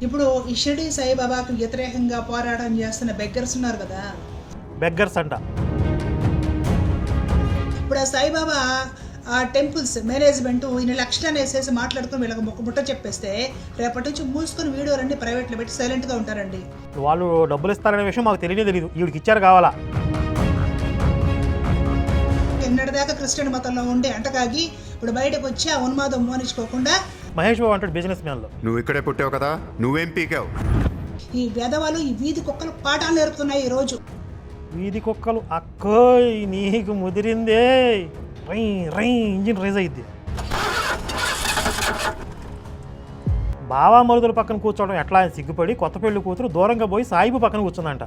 ఇప్పుడు ఈ షిరిడి సాయిబాబాకు వ్యతిరేకంగా పోరాటం చేస్తున్న బెగ్గర్స్ ఉన్నారు కదా. బెగ్గర్స్ అంట. ఇప్పుడు ఆ సాయిబాబా ఆ టెంపుల్స్ మేనేజ్మెంట్ ఈయన లక్షణాన్ని వేసేసి మాట్లాడుతూ వీళ్ళకి ముట్ట చెప్పేస్తే రేపటి నుంచి మూసుకొని వీడియోలన్నీ ప్రైవేట్లో పెట్టి సైలెంట్గా ఉంటారండి. వాళ్ళు డబ్బులు ఇస్తారనే విషయం మాకు తెలియదు. వీడికి ఇచ్చారు కావాలా. ఎన్నటిదాకా క్రిస్టియన్ మతంలో ఉండే అంటకాగి ఇప్పుడు బయటకు వచ్చి ఆ ఉన్మాదం మోనించుకోకుండా మహేష్ బాబు అంటాడు బిజినెస్ మ్యాన్లో. నువ్వు ఇక్కడే పుట్టావు కదా, నువ్వేం పీకావు? ఈ వేదవాళ్ళు ఈ వీధి కుక్కలు పాఠాలు నేర్పుతున్నాయి ఈరోజు. వీధి కుక్కలు అక్కోయ్ నీకు ముదిరిందే, రై రై ఇంజిన్ రైజ్ అయ్యిద్ది. బావా మరుదుల పక్కన కూర్చోవడం ఎట్లా అని సిగ్గుపడి కొత్త పెళ్లి కూతురు దూరంగా పోయి సాయిబు పక్కన కూర్చుందంట.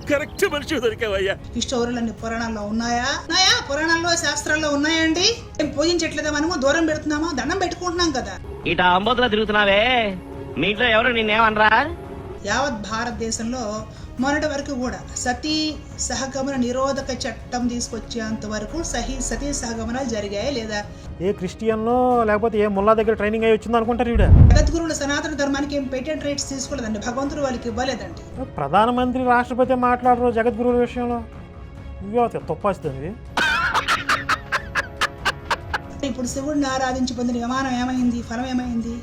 కరెక్ట్ మనిషి దొరికావయ్యా. ఈ స్టోరీలన్నీ పురాణాల్లో ఉన్నాయా? పురాణాల్లో శాస్త్రాల్లో ఉన్నాయండి. ఏం పూజించట్లేదా? మనము దూరం పెడుతున్నామా? దండం పెట్టుకుంటున్నాం కదా. ఇట అంబోతులా తిరుగుతున్నావే, మీ ఇంట్లో ఎవరు నిన్నేమనరా? యావత్ భారతదేశంలో మొన్నటి వరకు కూడా సతీ సహగమన నిరోధక చట్టం తీసుకొచ్చేంత వరకు సతీ సహగమనాలు జరిగాయి లేదా? ఏ క్రిస్టియన్నో లేకపోతే ఏ ముల్లా దగ్గర ట్రైనింగ్ అయ్యి వచ్చింది అనుకుంటారు. ఈవిడ జగద్గురువులు సనాతన ధర్మానికి ఏం పేటెంట్ రైట్స్ తీసుకోలేదండి. భగవంతుడు వాళ్ళకి ఇవ్వలేదండి. ప్రధానమంత్రి రాష్ట్రపతి మాట్లాడరు జగద్గురువుల విషయంలో. ఇవే తప్పొస్తుంది. ఇప్పుడు శివుడిని ఆరాధించి పొందిన విమానం ఏమైంది? ఫలం ఏమైంది?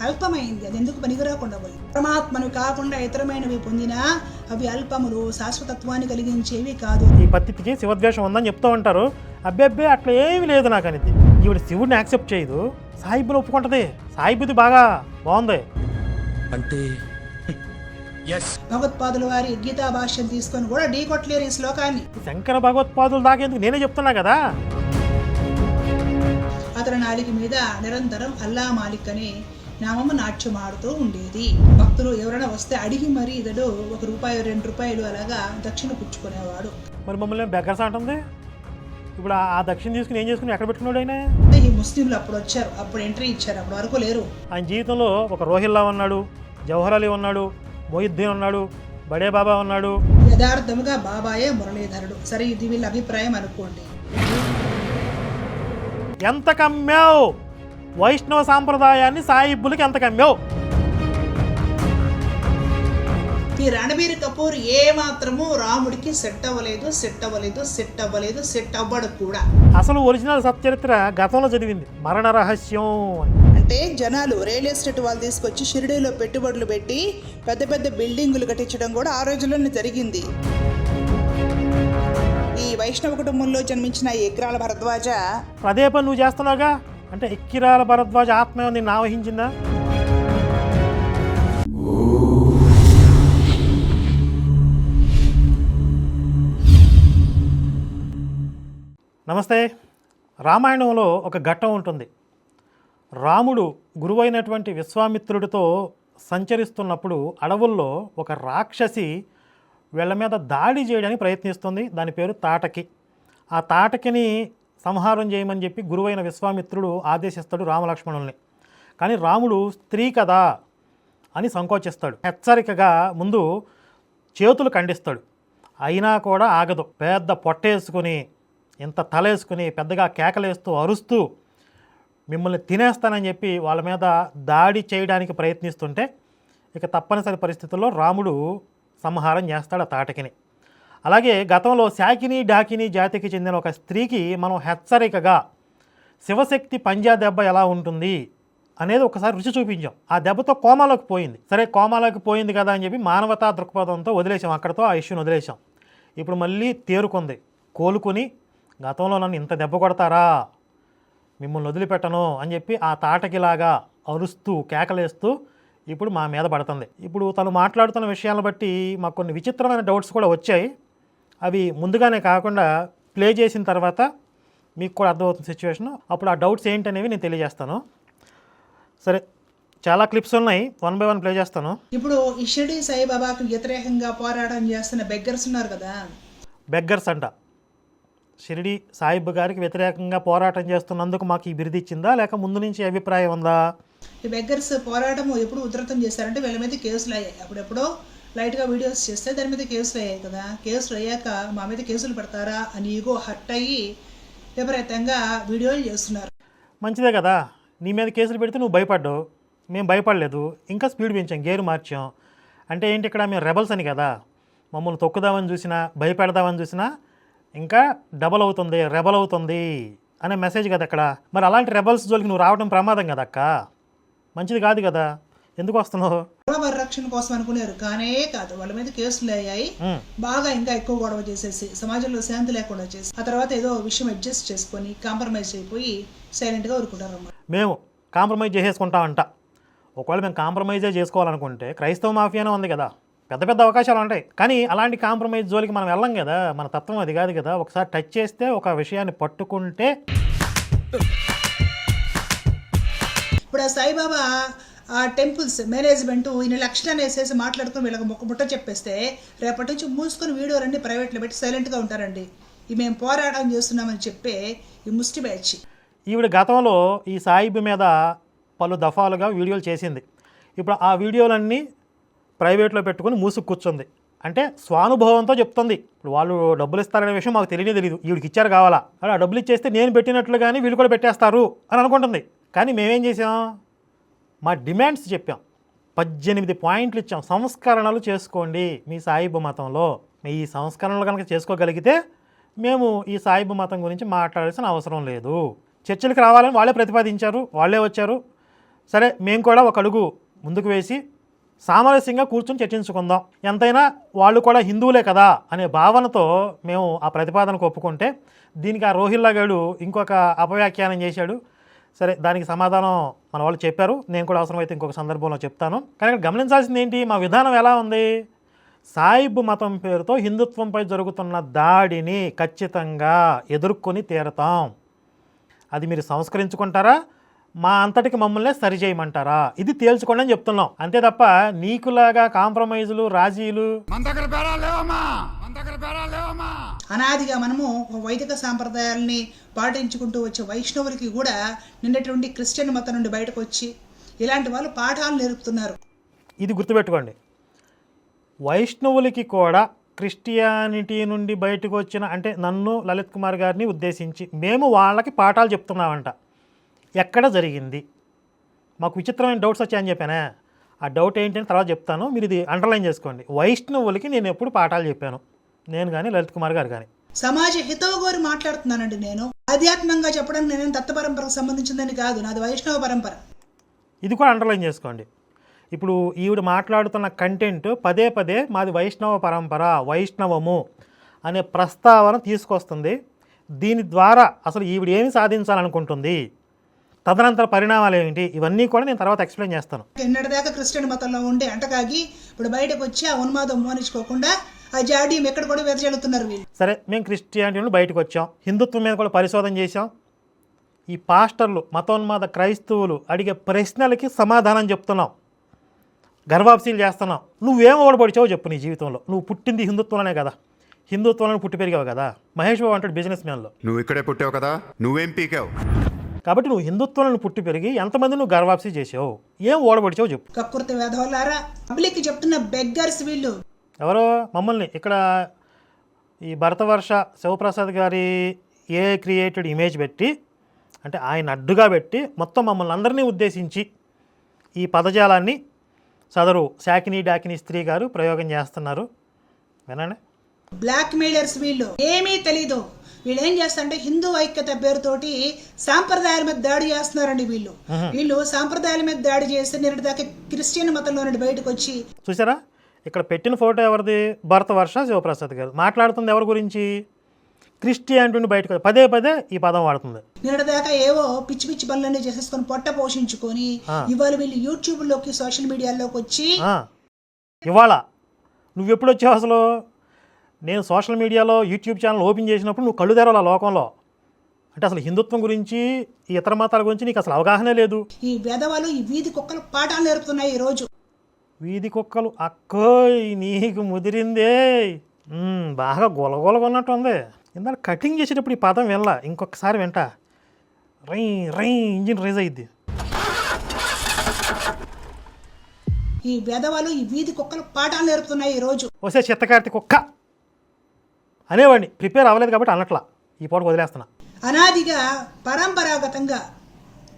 అల్పమైంది. అది ఎందుకు పనికిరాకుండా పోయి పరమాత్మను కాకుండా ఇతరమైనవి పొందినా అవి అల్పములు, శాశ్వతత్వాన్ని కలిగించేవి కాదు. ఈ పత్తికి శివద్వేషం ఉందని చెప్తూ ఉంటారు. అబ్బే అట్లా ఏమీ లేదు నాకు అనేది. ఈవిడ శివుడిని యాక్సెప్ట్ చేయదు, సాయిబుని ఒప్పుకుంటది. సాయిబుది బాగా బాగుంది అంటే భగవత్పాదుల వారి గీతా భాష్యం తీసుకొని కూడా ఢీ కొట్టలేరు ఈ శ్లోకాన్ని. శంకర భగవత్పాదులు దాకేందుకు నేనే చెప్తున్నా కదా. అతని నాలిక మీద నిరంతరం అల్లా మాలిక్ అని నామము నాట్యం ఆడుతూ ఉండేది. భక్తులు ఎవరైనా వస్తే అడిగి మరీ ఇతడు ₹1 ₹2 అలాగా దక్షిణ పుచ్చుకునేవాడు. మరి మమ్మల్ని బెగ్గర్స్ అంటుంది. ఇప్పుడు ఆ దక్షిణ తీసుకుని ఏం చేసుకుని ఎక్కడ పెట్టుకున్నాడు ఆయన? ఈ ముస్లింలు అప్పుడు వచ్చారు, అప్పుడు ఎంట్రీ ఇచ్చారు, అప్పటి వరకు లేరు. ఆయన జీవితంలో ఒక రోహిల్లా ఉన్నాడు, జవహర్ అలీ ఉన్నాడు, మొయిద్దీన్ ఉన్నాడు, బడే బాబా ఉన్నాడు. యథార్థముగా బాబాయే మురళీధరుడు. సరే, ఇది వీళ్ళ అభిప్రాయం అనుకోండి. ఎంత కమ్మావు వైష్ణవ సాంప్రదాయాన్ని సాయిబ్బులకి, ఎంత కమ్మావు? ఈ రణబీర్ కపూర్ ఏ మాత్రము రాముడికి సెట్ అవ్వడు కూడా. అసలు ఒరిజినల్ సచ్చరిత్ర గతంలో చదివింది, మరణ రహస్యం. అంటే జనాలు రియల్ ఎస్టేట్ వాళ్ళు తీసుకొచ్చి షిరిడీలో పెట్టుబడులు పెట్టి పెద్ద పెద్ద బిల్డింగులు కట్టించడం కూడా ఆ రోజుల్లోనే జరిగింది. ఈ వైష్ణవ కుటుంబంలో జన్మించిన ఎక్కిరాల భరద్వాజ అదే పని నువ్వు చేస్తున్నావుగా. అంటే ఎక్కిరాల భరద్వాజ ఆత్మ నిన్ను ఆవహించిందా? నమస్తే. రామాయణంలో ఒక ఘట్టం ఉంటుంది. రాముడు గురువైనటువంటి విశ్వామిత్రుడితో సంచరిస్తున్నప్పుడు అడవుల్లో ఒక రాక్షసి వీళ్ళ మీద దాడి చేయడానికి ప్రయత్నిస్తుంది. దాని పేరు తాటకి. ఆ తాటకిని సంహారం చేయమని చెప్పి గురువైన విశ్వామిత్రుడు ఆదేశిస్తాడు రామలక్ష్మణుల్ని. కానీ రాముడు స్త్రీ కదా అని సంకోచిస్తాడు. హెచ్చరికగా ముందు చేతులు ఖండిస్తాడు. అయినా కూడా ఆగదు. పెద్ద పొట్టేసుకుని, ఇంత తలేసుకుని, పెద్దగా కేకలేస్తూ అరుస్తూ మిమ్మల్ని తినేస్తానని చెప్పి వాళ్ళ మీద దాడి చేయడానికి ప్రయత్నిస్తుంటే ఇక తప్పనిసరి పరిస్థితుల్లో రాముడు సంహారం చేస్తాడు ఆ తాటకిని. అలాగే గతంలో శాకిని డాకిని జాతికి చెందిన ఒక స్త్రీకి మనం హెచ్చరికగా శివశక్తి పంజా దెబ్బ ఎలా ఉంటుంది అనేది ఒకసారి రుచి చూపించాం. ఆ దెబ్బతో కోమాలోకి పోయింది. సరే, కోమాలోకి పోయింది కదా అని చెప్పి మానవతా దృక్పథంతో వదిలేసాం. అక్కడితో ఆ ఇష్యూని వదిలేసాం. ఇప్పుడు మళ్ళీ తేరుకుంది, కోలుకుని గతంలో నన్ను ఇంత దెబ్బ కొడతారా, మిమ్మల్ని వదిలిపెట్టను అని చెప్పి ఆ తాటకిలాగా అరుస్తూ కేకలేస్తూ ఇప్పుడు మా మీద పడుతుంది. ఇప్పుడు తను మాట్లాడుతున్న విషయాలను బట్టి మాకు కొన్ని విచిత్రమైన డౌట్స్ కూడా వచ్చాయి. అవి ముందుగానే కాకుండా ప్లే చేసిన తర్వాత మీకు కూడా అర్థమవుతున్న సిచ్యువేషన్. అప్పుడు ఆ డౌట్స్ ఏంటనేవి నేను తెలియజేస్తాను. సరే, చాలా క్లిప్స్ ఉన్నాయి, 1 by 1 ప్లే చేస్తాను. ఇప్పుడు ఈ షిరిడి సాయిబాబాకు వ్యతిరేకంగా పోరాటం చేస్తున్న బెగ్గర్స్ ఉన్నారు కదా. బెగ్గర్స్ అంట. షిరిడి సాయిబ్ గారికి వ్యతిరేకంగా పోరాటం చేస్తున్నందుకు మాకు ఈ బిరుదు ఇచ్చిందా, లేక ముందు నుంచి అభిప్రాయం ఉందా? ఈ బెగ్గర్స్ పోరాటం ఎప్పుడు ఉధృతం చేశారంటే వీళ్ళ మీద కేసులు అయ్యాయి. అప్పుడెప్పుడో లైట్గా వీడియోస్ చేస్తే దాని మీద కేసులు అయ్యాయి కదా. కేసులు అయ్యాక మా మీద కేసులు పెడతారా అని ఈగో హర్ట్ అయ్యి విపరీతంగా వీడియోలు చేస్తున్నారు. మంచిదే కదా, నీ మీద కేసులు పెడితే నువ్వు భయపడ్డావు, మేము భయపడలేదు, ఇంకా స్పీడ్ పెంచాం, గేరు మార్చాం. అంటే ఏంటి, ఇక్కడ మేము రెబల్స్ అని కదా, మమ్మల్ని తొక్కుదామని చూసినా భయపెడదామని చూసినా ఇంకా డబల్ అవుతుంది, రెబల్ అవుతుంది అనే మెసేజ్ కదా అక్కడ. మరి అలాంటి రెబల్స్ జోలికి నువ్వు రావడం ప్రమాదం కదా అక్క, మంచిది కాదు కదా, ఎందుకు వస్తున్నావు? పరిరక్షణ కోసం అనుకున్నారు, కానే కాదు. వాళ్ళ మీద కేసులు అయ్యాయి, బాగా ఇంకా ఎక్కువ గొడవ చేసేసి సమాజంలో శాంతి లేకుండా చేసి ఆ తర్వాత ఏదో విషయం అడ్జస్ట్ చేసుకొని కాంప్రమైజ్ అయిపోయి సైలెంట్గా ఊరుకుంటారు అన్నమాట. మేము కాంప్రమైజ్ చేసేసుకుంటామంట. ఒకవేళ మేము కాంప్రమైజే చేసుకోవాలనుకుంటే క్రైస్తవ మాఫియానే ఉంది కదా, పెద్ద పెద్ద అవకాశాలు ఉంటాయి. కానీ అలాంటి కాంప్రమైజ్ జోలికి మనం వెళ్ళం కదా, మన తత్వం అది కాదు కదా. ఒకసారి టచ్ చేస్తే, ఒక విషయాన్ని పట్టుకుంటే. ఇప్పుడు ఆ సాయిబాబా ఆ టెంపుల్స్ మేనేజ్మెంట్ ఈయన లక్షణాన్ని వేసేసి మాట్లాడుకుని వీళ్ళకి ముట్ట చెప్పేస్తే రేపటి నుంచి మూసుకొని వీడియోలన్నీ ప్రైవేట్లో పెట్టి సైలెంట్గా ఉంటారండి. ఈ మేము పోరాటం చేస్తున్నామని చెప్పే ఈ ముష్టి బ్యాచ్. ఈవిడ గతంలో ఈ సాయిబు మీద పలు దఫాలుగా వీడియోలు చేసింది. ఇప్పుడు ఆ వీడియోలన్నీ ప్రైవేట్లో పెట్టుకుని మూసుకు కూర్చుంది. అంటే స్వానుభవంతో చెప్తుంది. ఇప్పుడు వాళ్ళు డబ్బులు ఇస్తారనే విషయం మాకు తెలియదు, ఈవిడికి ఇచ్చారు కావాలా, అలా డబ్బులు ఇచ్చేస్తే నేను పెట్టినట్లుగానే వీళ్ళు కూడా పెట్టేస్తారు అని అనుకుంటుంది. కానీ మేమేం చేసాం, మా డిమాండ్స్ చెప్పాం, 18 పాయింట్లు ఇచ్చాం. సంస్కరణలు చేసుకోండి మీ సాయిబు మతంలో, మీ ఈ సంస్కరణలు కనుక చేసుకోగలిగితే మేము ఈ సాయిబు మతం గురించి మాట్లాడాల్సిన అవసరం లేదు. చర్చలకు రావాలని వాళ్ళే ప్రతిపాదించారు, వాళ్ళే వచ్చారు. సరే, మేము కూడా ఒక అడుగు ముందుకు వేసి సామరస్యంగా కూర్చొని చర్చించుకుందాం, ఎంతైనా వాళ్ళు కూడా హిందువులే కదా అనే భావనతో మేము ఆ ప్రతిపాదనకు ఒప్పుకుంటే, దీనికి ఆ రోహిల్లా గారు ఇంకొక అపవ్యాఖ్యానం చేశాడు. సరే, దానికి సమాధానం మన వాళ్ళు చెప్పారు, నేను కూడా అవసరమైతే ఇంకొక సందర్భంలో చెప్తాను. కానీ ఇక్కడ గమనించాల్సింది ఏంటి, మా విధానం ఎలా ఉంది, సాయిబు మతం పేరుతో హిందుత్వంపై జరుగుతున్న దాడిని ఖచ్చితంగా ఎదుర్కొని తీరతాం. అది మీరు సంస్కరించుకుంటారా, మా అంతటికి మమ్మల్ని సరిచేయమంటారా, ఇది తేల్చుకోండి అని చెప్తున్నాం. అంతే తప్ప నీకులాగా కాంప్రమైజులు, రాజీలు. అనాదిగా మనము వైదిక సాంప్రదాయాలని పాటించుకుంటూ వచ్చే వైష్ణవులకి కూడా నిన్నటువంటి క్రిస్టియన్ మతం నుండి బయటకు వచ్చి ఇలాంటి వాళ్ళు పాఠాలు నేర్పుతున్నారు. ఇది గుర్తుపెట్టుకోండి, వైష్ణవులకి కూడా క్రిస్టియానిటీ నుండి బయటకు వచ్చిన, అంటే నన్ను, లలిత్ కుమార్ గారిని ఉద్దేశించి మేము వాళ్ళకి పాఠాలు చెప్తున్నామంట. ఎక్కడ జరిగింది, మాకు విచిత్రమైన డౌట్స్ వచ్చాయని చెప్పానే, ఆ డౌట్ ఏంటని తర్వాత చెప్తాను, మీరు ఇది అండర్లైన్ చేసుకోండి. వైష్ణవులకి నేను ఎప్పుడు పాఠాలు చెప్పాను, నేను కానీ లలిత్ కుమార్ గారు కానీ. సమాజ హితవు కోరి మాట్లాడుతున్నానండి నేను. ఆధ్యాత్మికంగా చెప్పడానికి నేను దత్త పరంపరకు సంబంధించిందని కాదు, నాది వైష్ణవ పరంపర. ఇది కూడా అండర్లైన్ చేసుకోండి. ఇప్పుడు ఈవిడ మాట్లాడుతున్న కంటెంట్ పదే పదే మాది వైష్ణవ పరంపర, వైష్ణవము అనే ప్రస్తావన తీసుకొస్తుంది. దీని ద్వారా అసలు ఈవిడ ఏమి సాధించాలనుకుంటుంది, తదనంతర పరిణామాలు ఏమిటి, ఇవన్నీ కూడా నేను తర్వాత ఎక్స్ప్లెయిన్ చేస్తాను. నిన్నటిదాకా క్రిస్టియన్ మతంలో ఉండే అంటకాగి ఇప్పుడు బయటకు వచ్చి ఆ ఉన్మాదం మోనించుకోకుండా ఆ జాడీయం ఎక్కడ కూడా వెదజల్లుతున్నారు వీళ్ళు. సరే, మేము క్రిస్టియానిటీ నుండి బయటకు వచ్చాం, హిందుత్వం మీద కూడా పరిశోధన చేశాం. ఈ పాస్టర్లు, మతోన్మాద క్రైస్తవులు అడిగే ప్రశ్నలకి సమాధానం చెప్తున్నాం, గర్వాప్సీలు చేస్తున్నాం. నువ్వేం ఓడబడిచావో చెప్పు నీ జీవితంలో. నువ్వు పుట్టింది హిందుత్వంలోనే కదా, హిందుత్వంలో పుట్టి పెరిగావు కదా. మహేష్ బాబు అంటాడు బిజినెస్ మ్యాన్లో, నువ్వు ఇక్కడే పుట్టావు కదా, నువ్వేం పీకావు? కాబట్టి నువ్వు హిందుత్వంలో పుట్టి పెరిగి ఎంతమంది నువ్వు గర్వాప్సీ చేసావు, ఏం ఓడబడిచావు చెప్పు. కక్కుర్తి వేధవలారా, పబ్లిక్ చెప్తున్న బెగ్గర్స్ వీళ్ళు. ఎవరో మమ్మల్ని ఇక్కడ ఈ భరతవర్ష శివప్రసాద్ గారి ఏ క్రియేటెడ్ ఇమేజ్ పెట్టి, అంటే ఆయన అడ్డుగా పెట్టి మొత్తం మమ్మల్ని అందరినీ ఉద్దేశించి ఈ పదజాలాన్ని సదరు శాకిని డాకిని స్త్రీ గారు ప్రయోగం చేస్తున్నారు. వినండి. బ్లాక్ మెయిలర్స్ వీళ్ళు, ఏమీ తెలీదు. వీళ్ళు ఏం చేస్తారంటే హిందూ ఐక్యత పేరుతోటి సాంప్రదాయాల మీద దాడి చేస్తున్నారండి వీళ్ళు. వీళ్ళు సాంప్రదాయాల మీద దాడి చేస్తే నిన్నటి దాకా క్రిస్టియన్ మతంలో నుండి బయటకు వచ్చి. చూసారా, ఇక్కడ పెట్టిన ఫోటో ఎవరిది, భరతవర్ష శివప్రసాద్ గారు. మాట్లాడుతుంది ఎవరి గురించి, క్రిస్టియానిటీని బయటకు పదే పదే ఈ పదం వాడుతుంది. నిన్నటిదాకా ఏవో పిచ్చి పిచ్చి పనులన్నీ చేసేసుకొని పొట్ట పోషించుకొని ఇవాళ వీళ్ళు యూట్యూబ్లోకి సోషల్ మీడియాలోకి వచ్చి. ఇవాళ నువ్వెప్పుడు వచ్చావు అసలు? నేను సోషల్ మీడియాలో యూట్యూబ్ ఛానల్ ఓపెన్ చేసినప్పుడు నువ్వు కళ్ళు తెరవాలి లోకంలో. అంటే అసలు హిందుత్వం గురించి, ఈ ఇతర మతాల గురించి నీకు అసలు అవగాహనే లేదు. ఈ వేదవాళ్ళు ఈ వీధి కుక్కలు పాఠాలు నేర్పుతున్నాయి ఈరోజు. వీధి కుక్కలు అక్కోయ్ నీకు ముదిరిందే, బాగా గొలగొలగా ఉన్నట్టు ఉంది. ఇందాక కటింగ్ చేసేటప్పుడు ఈ పదం వినలా, ఇంకొకసారి వింట రై రై ఇంజిన్ రైజ్ అయ్యిద్ది. ఈ వేదవాళ్ళు ఈ వీధి కుక్కలు పాఠాలు నేర్పుతున్నాయి ఈరోజు. వస్తే చిత్తకార్తి కుక్క అనేవాడిని, ప్రిపేర్ అవ్వలేదు కాబట్టి అన్నట్లా ఈ పూట వదిలేస్తున్నా. అనాదిగా పరంపరాగతంగా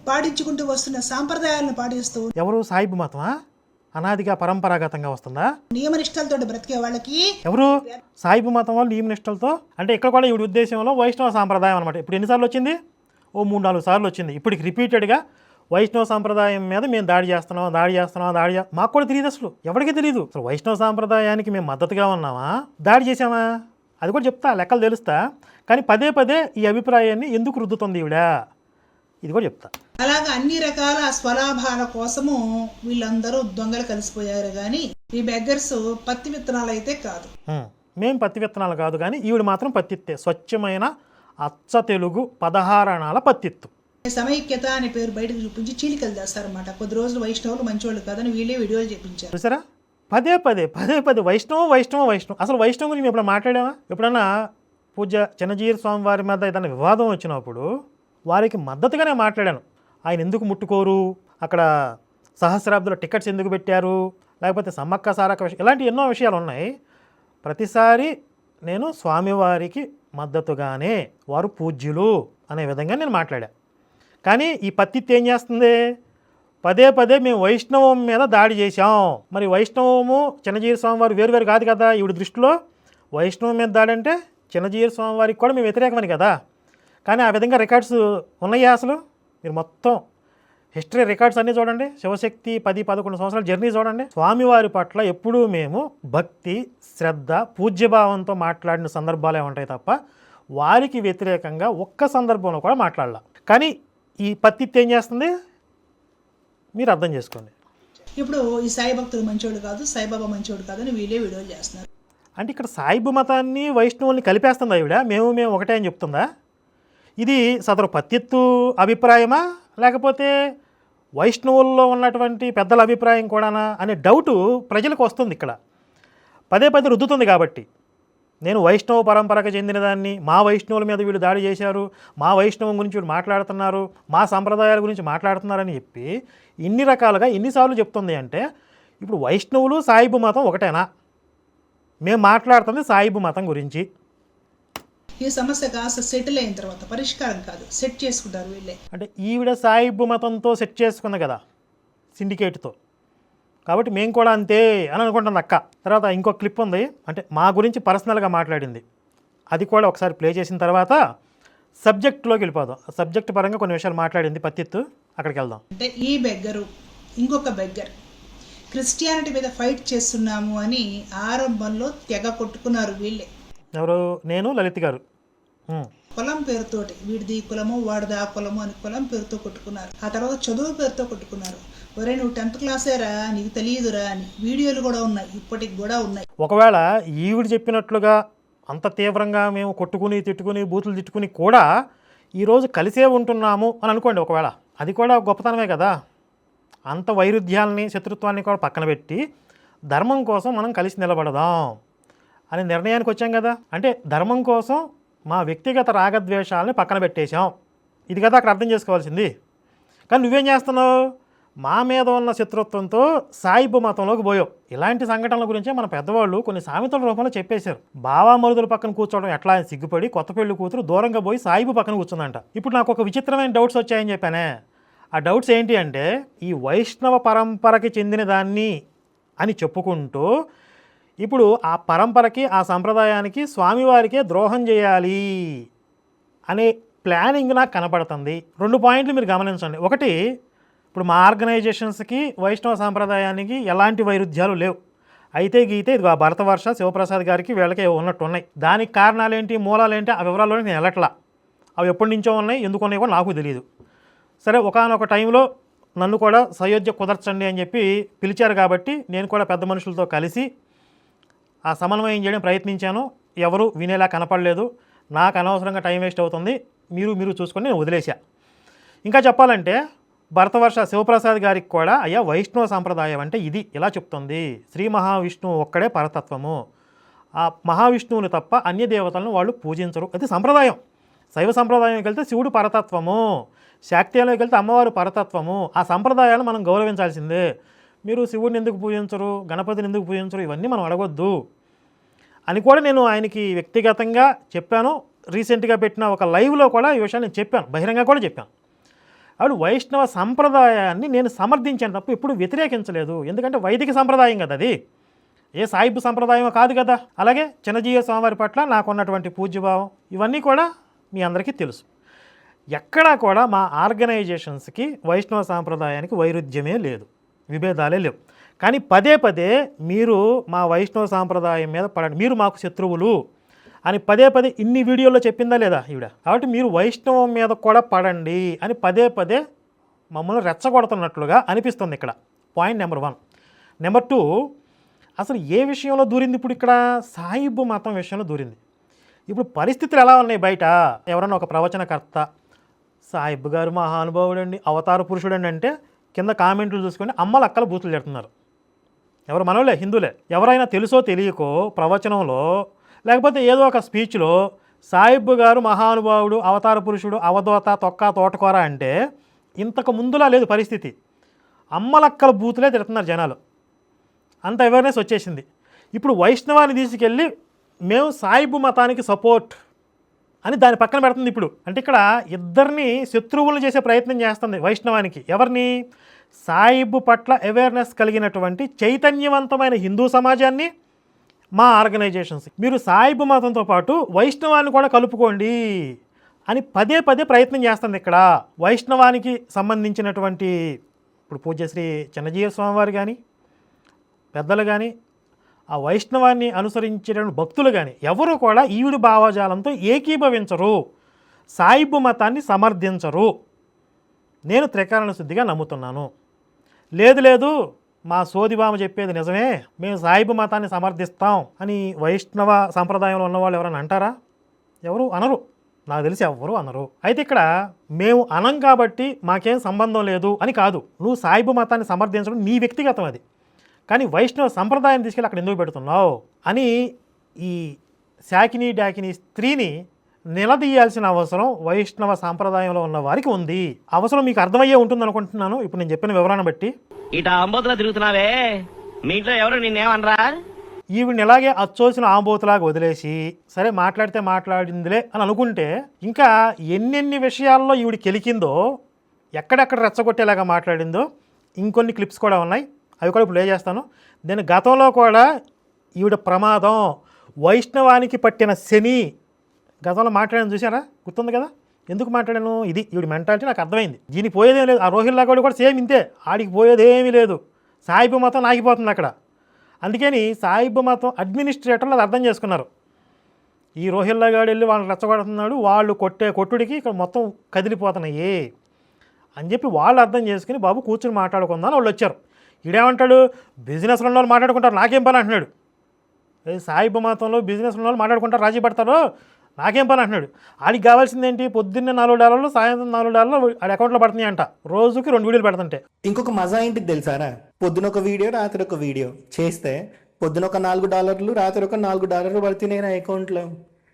పాటించుకుంటూ వస్తున్న సాంప్రదాయాలను పాటిస్తూ ఎవరు? సాయిబు మతమా? అనాదిగా పరంపరాగతంగా వస్తుందా? నియమనిష్టలతో బ్రతికే వాళ్ళకి ఎవరు? సాయిబు మతం వాళ్ళు నియమ నిష్టలతో అంటే ఇక్కడ కూడా ఈవిడ ఉద్దేశంలో వైష్ణవ సాంప్రదాయం అనమాట. ఇప్పుడు ఎన్నిసార్లు వచ్చింది? ఓ 3-4 సార్లు వచ్చింది. ఇప్పటికి రిపీటెడ్గా వైష్ణవ సాంప్రదాయం మీద మేము దాడి చేస్తున్నాం. మాకు కూడా తెలియదు, అసలు ఎవరికి తెలియదు. అసలు వైష్ణవ సాంప్రదాయానికి మేము మద్దతుగా ఉన్నామా, దాడి చేసామా, అది కూడా చెప్తా, లెక్కలు తెలుస్తా. కానీ పదే పదే ఈ అభిప్రాయాన్ని ఎందుకు రుద్దుతుంది ఈవిడ, ఇది కూడా చెప్తా. అలాగా అన్ని రకాల స్వలాభాల కోసము వీళ్ళందరూ దొంగలు కలిసిపోయారు. కానీ ఈ బెగ్గర్స్ పత్తి విత్తనాలు అయితే కాదు. మేము పత్తి విత్తనాలు కాదు, కానీ ఈవిడ మాత్రం పత్తిత్తే. స్వచ్ఛమైన అచ్చ తెలుగు 16 అణాల పత్తిత్తు. సమైక్యత అనే పేరు బయటకు చూపించి చీలికలు చేస్తారన్నమాట. కొద్ది రోజులు వైష్ణవులు మంచివాళ్ళు కాదని వీళ్ళే వీడియోలు చేపించారు. చూసారా? పదే పదే వైష్ణవం. అసలు వైష్ణవం గురించి మేము ఎప్పుడైనా మాట్లాడామా? ఎప్పుడన్నా పూజ్య చిన్నజీర స్వామి వారి మీద ఏదైనా వివాదం వచ్చినప్పుడు వారికి మద్దతుగానే మాట్లాడాను. ఆయన ఎందుకు ముట్టుకోరు, అక్కడ సహస్రాబ్దుల టికెట్స్ ఎందుకు పెట్టారు, లేకపోతే సమ్మక్క సారక్క విషయం, ఇలాంటి ఎన్నో విషయాలు ఉన్నాయి. ప్రతిసారి నేను స్వామివారికి మద్దతుగానే, వారు పూజ్యులు అనే విధంగా నేను మాట్లాడా. కానీ ఈ పత్తిత్తి ఏం చేస్తుంది? పదే పదే మేము వైష్ణవం మీద దాడి చేశాం. మరి వైష్ణవము చిన్నజీర స్వామి వారు వేరు కాదు కదా. ఈవిడ దృష్టిలో వైష్ణవం మీద దాడి అంటే చిన్నజీర స్వామి వారికి కూడా మేము వ్యతిరేకమని కదా. కానీ ఆ విధంగా రికార్డ్స్ ఉన్నాయా? అసలు మీరు మొత్తం హిస్టరీ రికార్డ్స్ అన్నీ చూడండి. శివశక్తి 10-11 సంవత్సరాల జర్నీ చూడండి. స్వామివారి పట్ల ఎప్పుడూ మేము భక్తి, శ్రద్ధ, పూజ్యభావంతో మాట్లాడిన సందర్భాలే ఉంటాయి తప్ప వారికి వ్యతిరేకంగా ఒక్క సందర్భంలో కూడా మాట్లాడాల. కానీ ఈ పత్తిత్తి ఏం చేస్తుంది మీరు అర్థం చేసుకోండి. ఇప్పుడు ఈ సాయి భక్తులు మంచోడు కాదు, సాయిబాబా మంచోడు కాదు అని వీళ్ళే వీడియోలు చేస్తున్నారు. అంటే ఇక్కడ సాయిబు మతాన్ని వైష్ణవుల్ని కలిపేస్తుందా ఈవిడ? మేము ఒకటే అని చెప్తుందా? ఇది సదరు పత్తిత్తు అభిప్రాయమా, లేకపోతే వైష్ణవుల్లో ఉన్నటువంటి పెద్దల అభిప్రాయం కూడానా అనే డౌటు ప్రజలకు వస్తుంది. ఇక్కడ పదే రుద్దుతుంది. కాబట్టి నేను వైష్ణవ పరంపరకు చెందినదాన్ని, మా వైష్ణవుల మీద వీళ్ళు దాడి చేశారు, మా వైష్ణవం గురించి వీళ్ళు మాట్లాడుతున్నారు, మా సంప్రదాయాల గురించి మాట్లాడుతున్నారని చెప్పి ఇన్ని రకాలుగా ఎన్నిసార్లు చెప్తుంది అంటే, ఇప్పుడు వైష్ణవులు సాయిబు మతం ఒకటేనా? మేము మాట్లాడుతుంది సాయిబు మతం గురించి. ఈ సమస్య కాస్త సెటిల్ అయిన తర్వాత పరిష్కారం కాదు, సెట్ చేసుకుంటారు వీళ్ళే. అంటే ఈవిడ సాయిబు మతంతో సెట్ చేసుకుంది కదా సిండికేట్తో, కాబట్టి మేము కూడా అంతే అని అనుకుంటుంది అక్క. తర్వాత ఇంకో క్లిప్ ఉంది, అంటే మా గురించి పర్సనల్గా మాట్లాడింది, అది కూడా ఒకసారి ప్లే చేసిన తర్వాత సబ్జెక్ట్లోకి వెళ్ళిపోదాం. సబ్జెక్ట్ పరంగా కొన్ని విషయాలు మాట్లాడింది పత్తిత్తు, అక్కడికి వెళ్దాం. అంటే ఈ బెగ్గరు ఇంకొక బెగ్గర్ క్రిస్టియానిటీ మీద ఫైట్ చేస్తున్నాము అని ఆరంభంలో తెగ కొట్టుకున్నారు వీళ్ళే. ఎవరు? నేను, లలిత్ గారు. కులం పేరుతోటి వీడిది కులము వాడిది ఆ కులము అని కులం పేరుతో కొట్టుకున్నారు. ఆ తర్వాత చదువు పేరుతో కొట్టుకున్నారు. ఒరే నువ్వు 10th క్లాసేరా, నీకు తెలియదురా అని వీడియోలు కూడా ఉన్నాయి, ఇప్పటికి కూడా ఉన్నాయి. ఒకవేళ ఈవిడ చెప్పినట్లుగా అంత తీవ్రంగా మేము కొట్టుకుని తిట్టుకుని బూతులు తిట్టుకుని కూడా ఈరోజు కలిసే ఉంటున్నాము అని అనుకోండి. ఒకవేళ అది కూడా గొప్పతనమే కదా. అంత వైరుధ్యాలని శత్రుత్వాన్ని కూడా పక్కన పెట్టి ధర్మం కోసం మనం కలిసి నిలబడదాం అనే నిర్ణయానికి వచ్చాం కదా. అంటే ధర్మం కోసం మా వ్యక్తిగత రాగద్వేషాలని పక్కన పెట్టేశాం, ఇది కదా అక్కడ అర్థం చేసుకోవాల్సింది. కానీ నువ్వేం చేస్తున్నావు? మా మీద ఉన్న శత్రుత్వంతో సాయిబు మతంలోకి పోయావు. ఇలాంటి సంఘటనల గురించే మన పెద్దవాళ్ళు కొన్ని సామెతల రూపంలో చెప్పేశారు. బావా మరుదుల పక్కన కూర్చోవడం ఎట్లా అని సిగ్గుపడి కొత్త పెళ్లి కూతురు దూరంగా పోయి సాయిబు పక్కన కూర్చుందంట. ఇప్పుడు నాకు ఒక విచిత్రమైన డౌట్స్ వచ్చాయని చెప్పానే. ఆ డౌట్స్ ఏంటి అంటే, ఈ వైష్ణవ పరంపరకి చెందిన దాన్ని అని చెప్పుకుంటూ ఇప్పుడు ఆ పరంపరకి ఆ సంప్రదాయానికి స్వామివారికే ద్రోహం చేయాలి అనే ప్లానింగ్ నాకు కనపడుతుంది. 2 పాయింట్లు మీరు గమనించండి. ఒకటి, ఇప్పుడు మా ఆర్గనైజేషన్స్కి వైష్ణవ సాంప్రదాయానికి ఎలాంటి వైరుధ్యాలు లేవు. అయితే గీతే ఇది భరతవర్ష శివప్రసాద్ గారికి వీళ్ళకే ఉన్నట్టు ఉన్నాయి. దానికి కారణాలు ఏంటి, మూలాలు ఏంటి, ఆ వివరాల్లోనే నేను వెళ్ళట్లా. అవి ఎప్పటి నుంచో ఉన్నాయి, ఎందుకు ఉన్నాయి కూడా నాకు తెలియదు. సరే, ఒకానొక టైంలో నన్ను కూడా సయోధ్య కుదర్చండి అని చెప్పి పిలిచారు కాబట్టి నేను కూడా పెద్ద మనుషులతో కలిసి ఆ సమన్వయం చేయడం ప్రయత్నించాను. ఎవరు వినేలా కనపడలేదు. నాకు అనవసరంగా టైం వేస్ట్ అవుతుంది, మీరు చూసుకొని నేను వదిలేశా. ఇంకా చెప్పాలంటే భరతవర్ష శివప్రసాద్ గారికి కూడా అయ్యా వైష్ణవ సాంప్రదాయం అంటే ఇది ఇలా చెప్తుంది, శ్రీ మహావిష్ణువు ఒక్కడే పరతత్వము, ఆ మహావిష్ణువుని తప్ప అన్య దేవతలను వాళ్ళు పూజించరు, అది సంప్రదాయం. శైవ సంప్రదాయంకి వెళ్తే శివుడు పరతత్వము, శాక్తీయంలోకి వెళ్తే అమ్మవారు పరతత్వము. ఆ సంప్రదాయాలను మనం గౌరవించాల్సిందే. మీరు శివుడిని ఎందుకు పూజించరు, గణపతిని ఎందుకు పూజించరు, ఇవన్నీ మనం అడగొద్దు అని కూడా నేను ఆయనకి వ్యక్తిగతంగా చెప్పాను. రీసెంట్గా పెట్టిన ఒక లైవ్లో కూడా ఈ విషయాన్ని నేను చెప్పాను, బహిరంగ కూడా చెప్పాను. ఆవిడ వైష్ణవ సంప్రదాయాన్ని నేను సమర్థించాను తప్ప ఎప్పుడు వ్యతిరేకించలేదు. ఎందుకంటే వైదిక సంప్రదాయం కదా అది, ఏ సాయిబు సంప్రదాయం కాదు కదా. అలాగే చిన్నజీవ స్వామివారి పట్ల నాకున్నటువంటి పూజ్యభావం ఇవన్నీ కూడా మీ అందరికీ తెలుసు. ఎక్కడా కూడా మా ఆర్గనైజేషన్స్కి వైష్ణవ సాంప్రదాయానికి వైరుధ్యమే లేదు, విభేదాలే లేవు. కానీ పదే పదే మీరు మా వైష్ణవ సాంప్రదాయం మీద పడండి, మీరు మాకు శత్రువులు అని పదే పదే ఇన్ని వీడియోల్లో చెప్పిందా లేదా ఈవిడ. కాబట్టి మీరు వైష్ణవం మీద కూడా పడండి అని పదే పదే మమ్మల్ని రెచ్చగొడుతున్నట్లుగా అనిపిస్తుంది ఇక్కడ. Point number 1. నెంబర్ 2, అసలు ఏ విషయంలో దూరింది ఇప్పుడు ఇక్కడ? సాయిబు మతం విషయంలో దూరింది. ఇప్పుడు పరిస్థితులు ఎలా ఉన్నాయి బయట? ఎవరన్నా ఒక ప్రవచనకర్త సాయిబు గారు మహానుభావుడండి, అవతార పురుషుడండి అంటే కింద కామెంట్లు చూసుకొని అమ్మలు అక్కల బూతులు పెడుతున్నారు. ఎవరు? మనోళ్ళే, హిందువులే. ఎవరైనా తెలుసో తెలియకో ప్రవచనంలో లేకపోతే ఏదో ఒక స్పీచ్లో సాయిబు గారు మహానుభావుడు, అవతార పురుషుడు, అవధూత, తొక్క, తోటకూర అంటే ఇంతకు ముందులా లేదు పరిస్థితి. అమ్మలక్కల బూతులే తిడుతున్నారు జనాలు, అంత అవేర్నెస్ వచ్చేసింది. ఇప్పుడు వైష్ణవాన్ని తీసుకెళ్ళి మేము సాయిబు మతానికి సపోర్ట్ అని దాని పక్కన పెడుతుంది ఇప్పుడు. అంటే ఇక్కడ ఇద్దరిని శత్రువులు చేసే ప్రయత్నం చేస్తుంది వైష్ణవానికి. ఎవరిని? సాయిబు పట్ల అవేర్నెస్ కలిగినటువంటి చైతన్యవంతమైన హిందూ సమాజాన్ని, మా ఆర్గనైజేషన్స్. మీరు సాయిబు మతంతో పాటు వైష్ణవాన్ని కూడా కలుపుకోండి అని పదే పదే ప్రయత్నం చేస్తుంది ఇక్కడ. వైష్ణవానికి సంబంధించినటువంటి ఇప్పుడు పూజ్యశ్రీ చిన్నజీవ స్వామివారు కానీ, పెద్దలు కానీ, ఆ వైష్ణవాన్ని అనుసరించేటువంటి భక్తులు కానీ ఎవరు కూడా ఈవిడి భావజాలంతో ఏకీభవించరు, సాయిబు మతాన్ని సమర్థించరు. నేను త్రికారణ శుద్ధిగా నమ్ముతున్నాను. లేదు మా సోదిబామ చెప్పేది నిజమే, మేము సాయిబు మతాన్ని సమర్థిస్తాం అని వైష్ణవ సంప్రదాయంలో ఉన్నవాళ్ళు ఎవరైనా అంటారా? ఎవరు అనరు, నాకు తెలిసి ఎవరు అనరు. అయితే ఇక్కడ మేము అనం కాబట్టి మాకేం సంబంధం లేదు అని కాదు. నువ్వు సాయిబు మతాన్ని సమర్థించడం నీ వ్యక్తిగతం అది, కానీ వైష్ణవ సంప్రదాయాన్ని తీసుకెళ్ళి అక్కడ ఎందుకు పెడుతున్నావు అని ఈ శాకిని డాకిని స్త్రీని నిలదీయాల్సిన అవసరం వైష్ణవ సాంప్రదాయంలో ఉన్న వారికి ఉంది. అవసరం మీకు అర్థమయ్యే ఉంటుంది అనుకుంటున్నాను ఇప్పుడు నేను చెప్పిన వివరణ బట్టి. ఇట అంబోతులా తిరుగుతున్నావే, మీ ఇంట్లో ఎవరు నిన్నేమనరా? ఈవిడిని ఇలాగే అచ్చోసిన ఆంబోతులాగా వదిలేసి సరే మాట్లాడితే మాట్లాడిందిలే అని అనుకుంటే ఇంకా ఎన్నెన్ని విషయాల్లో ఈవిడి కెలికిందో, ఎక్కడెక్కడ రెచ్చగొట్టేలాగా మాట్లాడిందో ఇంకొన్ని క్లిప్స్ కూడా ఉన్నాయి, అవి కూడా ప్లే చేస్తాను. నేను గతంలో కూడా ఈవిడ ప్రమాదం, వైష్ణవానికి పట్టిన శని గతంలో మాట్లాడాను, చూసారా? గుర్తుంది కదా ఎందుకు మాట్లాడాను? ఇది ఈవిడ మెంటాలిటీ నాకు అర్థమైంది. దీనికి పోయేదేం లేదు. ఆ రోహిల్లా కూడా సేమ్ ఇంతే, ఆడికి పోయేదేమీ లేదు. సాయిబు మతం ఆగిపోతుంది అక్కడ. అందుకని సాయిబు మతం అడ్మినిస్ట్రేటర్లు అది అర్థం చేసుకున్నారు. ఈ రోహిల్లా గాడు వెళ్ళి వాళ్ళని రెచ్చగొడుతున్నాడు, వాళ్ళు కొట్టే కొట్టుడికి ఇక్కడ మొత్తం కదిలిపోతున్నాయి అని చెప్పి వాళ్ళు అర్థం చేసుకుని బాబు కూర్చుని మాట్లాడుకుందాం వాళ్ళు వచ్చారు. ఈడేమంటాడు? బిజినెస్లో ఉన్న వాళ్ళు మాట్లాడుకుంటారు, నాకేం పని అంటున్నాడు. సాయిబు మతంలో బిజినెస్ ఉన్న వాళ్ళు మాట్లాడుకుంటారు, రాజీ పడతారు, నాకేం పని అంటున్నాడు. ఆడికి కావాల్సింది ఏంటి? పొద్దున్నే $4, సాయంత్రం $4 ఆడి అకౌంట్లో పడుతున్నాయి అంట, రోజుకి 2 వీడియోలు పెడుతుంటే. ఇంకొక మజా ఏంటిది తెలుసారా? పొద్దున ఒక వీడియో, రాత్రి ఒక వీడియో చేస్తే పొద్దున ఒక $4, రాత్రి ఒక $4 పడుతున్నాయి నా అకౌంట్లో.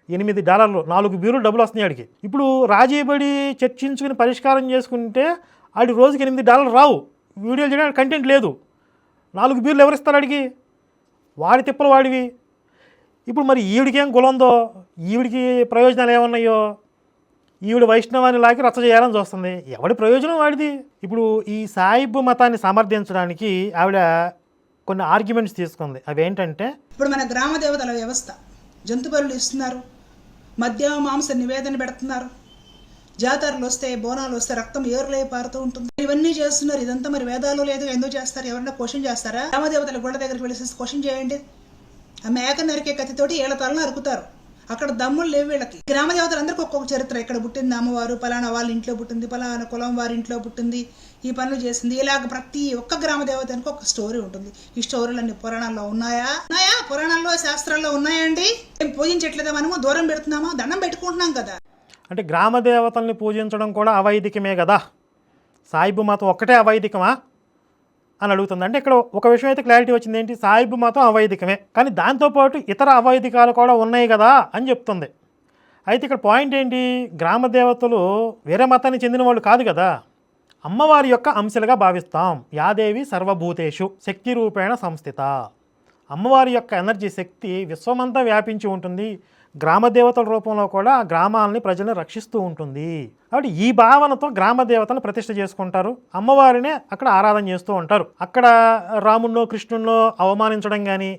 $8 4 బీరులు డబ్బులు వస్తున్నాయి ఆడికి. ఇప్పుడు రాజీపడి చర్చించుకుని పరిష్కారం చేసుకుంటే ఆడి రోజుకి $8 రావు, వీడియోలు చేయడానికి కంటెంట్ లేదు. 4 బీర్లు ఎవరిస్తారు ఆడికి? వాడి తిప్పలు వాడివి. ఇప్పుడు మరి ఈవిడికేం కులందో, ఈవిడికి ప్రయోజనాలు ఏమన్నాయో, ఈవిడ వైష్ణవాన్ని లాగి రచ్చ చేయాలని చూస్తుంది. ఎవడి ప్రయోజనం వాడిది. ఇప్పుడు ఈ సాయిబు మతాన్ని సమర్థించడానికి ఆవిడ కొన్ని ఆర్గ్యుమెంట్స్ తీసుకుంది. అవి ఏంటంటే, ఇప్పుడు మన గ్రామ దేవతల వ్యవస్థ, జంతు బలులు ఇస్తున్నారు, మద్య మాంస నివేదన పెడుతున్నారు, జాతరలు వస్తే బోనాలు వస్తే రక్తం ఏరులై పారుతూ ఉంటుంది, ఇవన్నీ చేస్తున్నారు. ఇదంతా మరి వేదాలు లేదు, ఎందుకు చేస్తారు? ఎవరైనా క్వశ్చన్ చేస్తారా? గ్రామదేవతల గుళ్ళ దగ్గరికి వెళ్ళేసి క్వశ్చన్ చేయండి. ఆ మేక నరికే కత్తితోటి ఏళ్ళ తలను నరుకుతారు, అక్కడ దమ్ములు లేవు వీళ్ళకి. గ్రామదేవతలందరికీ ఒక్కొక్క చరిత్ర. ఇక్కడ పుట్టింది అమ్మవారు, పలానా వాళ్ళ ఇంట్లో పుట్టింది, పలానా కులం వారి ఇంట్లో పుట్టింది, ఈ పనులు చేసింది, ఇలాగ ప్రతి ఒక్క గ్రామదేవతనికి ఒక స్టోరీ ఉంటుంది. ఈ స్టోరీలన్నీ పురాణాల్లో ఉన్నాయా? పురాణాల్లో శాస్త్రాల్లో ఉన్నాయా అండి? ఏం పూజించట్లేదా? మనము దూరం పెడుతున్నామా? దండం పెట్టుకుంటున్నాం కదా. అంటే గ్రామ దేవతల్ని పూజించడం కూడా అవైదికమే కదా, సాయిబు మతం ఒక్కటే అవైదికమా అని అడుగుతుంది. అంటే ఇక్కడ ఒక విషయం అయితే క్లారిటీ వచ్చింది, ఏంటి? సాయిబు మతం అవైదికమే, కానీ దాంతోపాటు ఇతర అవైదికాలు కూడా ఉన్నాయి కదా అని చెప్తుంది. అయితే ఇక్కడ పాయింట్ ఏంటి? గ్రామ దేవతలు వేరే మతానికి చెందిన వాళ్ళు కాదు కదా, అమ్మవారి యొక్క అంశాలుగా భావిస్తాం. యాదేవి సర్వభూతేషు శక్తి రూపేణ సంస్థిత. అమ్మవారి యొక్క ఎనర్జీ, శక్తి విశ్వమంతా వ్యాపించి ఉంటుంది. గ్రామ దేవతల రూపంలో కూడా ఆ గ్రామాలని ప్రజల్ని రక్షిస్తూ ఉంటుంది. కాబట్టి ఈ భావనతో గ్రామ దేవతలను ప్రతిష్ఠ చేసుకుంటారు, అమ్మవారినే అక్కడ ఆరాధన చేస్తూ ఉంటారు. అక్కడ రాముడినో కృష్ణుడినో అవమానించడం కానీ,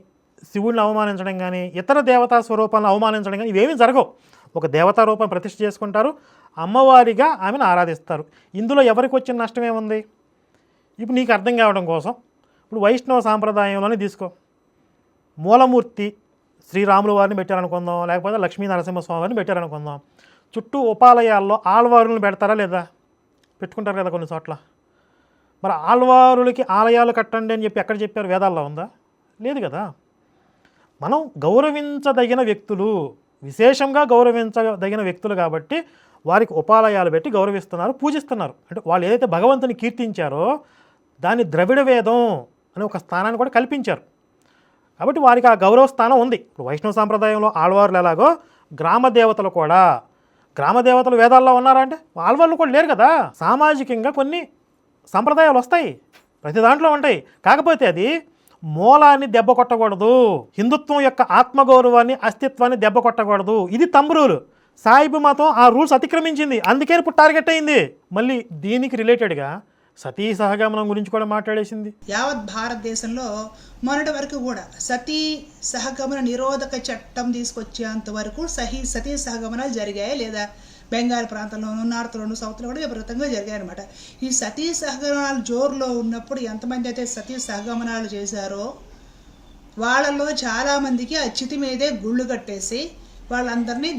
శివుడిని అవమానించడం కానీ, ఇతర దేవతా స్వరూపాలను అవమానించడం కానీ ఇవేమీ జరగవు. ఒక దేవతా రూపం ప్రతిష్ఠ చేసుకుంటారు, అమ్మవారిగా ఆమెను ఆరాధిస్తారు. ఇందులో ఎవరికి వచ్చిన నష్టం ఏముంది? ఇప్పుడు నీకు అర్థం కావడం కోసం ఇప్పుడు వైష్ణవ సాంప్రదాయంలోనే తీసుకో. మూలమూర్తి శ్రీరాముల వారిని పెట్టారనుకుందాం, లేకపోతే లక్ష్మీ నరసింహస్వామి వారిని పెట్టారనుకుందాం. చుట్టూ ఉపాలయాల్లో ఆళ్వారులను పెడతారా లేదా? పెట్టుకుంటారు కదా కొన్ని చోట్ల. మరి ఆళ్వారులకి ఆలయాలు కట్టండి అని చెప్పి ఎక్కడ చెప్పారు? వేదాల్లో ఉందా? లేదు కదా. మనం గౌరవించదగిన వ్యక్తులు, విశేషంగా గౌరవించదగిన వ్యక్తులు కాబట్టి వారికి ఉపాలయాలు పెట్టి గౌరవిస్తున్నారు, పూజిస్తున్నారు. అంటే వాళ్ళు ఏదైతే భగవంతుని కీర్తించారో దాన్ని ద్రవిడ వేదం అనే ఒక స్థానాన్ని కూడా కల్పించారు. కాబట్టి వారికి ఆ గౌరవ స్థానం ఉంది. ఇప్పుడు వైష్ణవ సాంప్రదాయంలో ఆళ్వార్లు ఎలాగో గ్రామ దేవతలు కూడా, గ్రామ దేవతలు వేదాల్లో ఉన్నారా అంటే ఆళ్వార్లు కూడా లేరు కదా. సామాజికంగా కొన్ని సంప్రదాయాలు వస్తాయి, ప్రతి దాంట్లో ఉంటాయి. కాకపోతే అది మూలాన్ని దెబ్బ కొట్టకూడదు, హిందుత్వం యొక్క ఆత్మగౌరవాన్ని అస్తిత్వాన్ని దెబ్బ కొట్టకూడదు. ఇది తంబు రూల్. సాయిబు మతం ఆ రూల్స్ అతిక్రమించింది, అందుకే ఇప్పుడు టార్గెట్ అయింది. మళ్ళీ దీనికి రిలేటెడ్గా సతీ సహగమనం గురించి కూడా మాట్లాడేసింది. యావత్ భారతదేశంలో మొన్నటి వరకు కూడా సతీ సహగమన నిరోధక చట్టం తీసుకొచ్చేంత వరకు సతీ సహగమనాలు జరిగాయి లేదా? బెంగాల్ ప్రాంతంలోను, నార్త్లోను, సౌత్లో కూడా విపరీతంగా జరిగాయన్నమాట. ఈ సతీ సహగమనాలు జోరులో ఉన్నప్పుడు ఎంతమంది అయితే సతీ సహగమనాలు చేశారో వాళ్ళల్లో చాలామందికి ఆ చితి మీదే గుళ్ళు కట్టేసి వాళ్ళందరినీ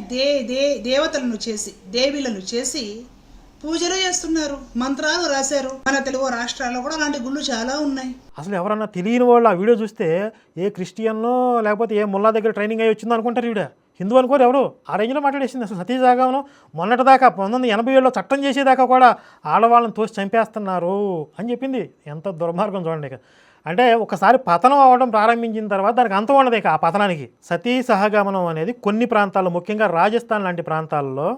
దేవతలను చేసి, దేవీలను చేసి పూజలు చేస్తున్నారు, మంత్రాలు రాశారు. మన తెలుగు రాష్ట్రాల్లో కూడా అలాంటి గుళ్ళు చాలా ఉన్నాయి. అసలు ఎవరన్నా తెలియని వాళ్ళు ఆ వీడియో చూస్తే ఏ క్రిస్టియన్నో లేకపోతే ఏ ముల్లా దగ్గర ట్రైనింగ్ అయ్యి వచ్చిందో అనుకుంటారు. వీడ హిందూ అనుకోరు ఎవరు. ఆ రేంజ్లో మాట్లాడేసింది. అసలు సతీ సహగమనం మొన్నటిదాకా 1987లో చట్టం చేసేదాకా కూడా ఆడవాళ్ళని తోసి చంపేస్తున్నారు అని చెప్పింది. ఎంత దుర్మార్గం చూడండి. అంటే ఒకసారి పతనం అవ్వడం ప్రారంభించిన తర్వాత దానికి అంతం ఉండదు ఇక ఆ పతనానికి. సతీ సహగమనం అనేది కొన్ని ప్రాంతాల్లో, ముఖ్యంగా రాజస్థాన్ లాంటి ప్రాంతాల్లో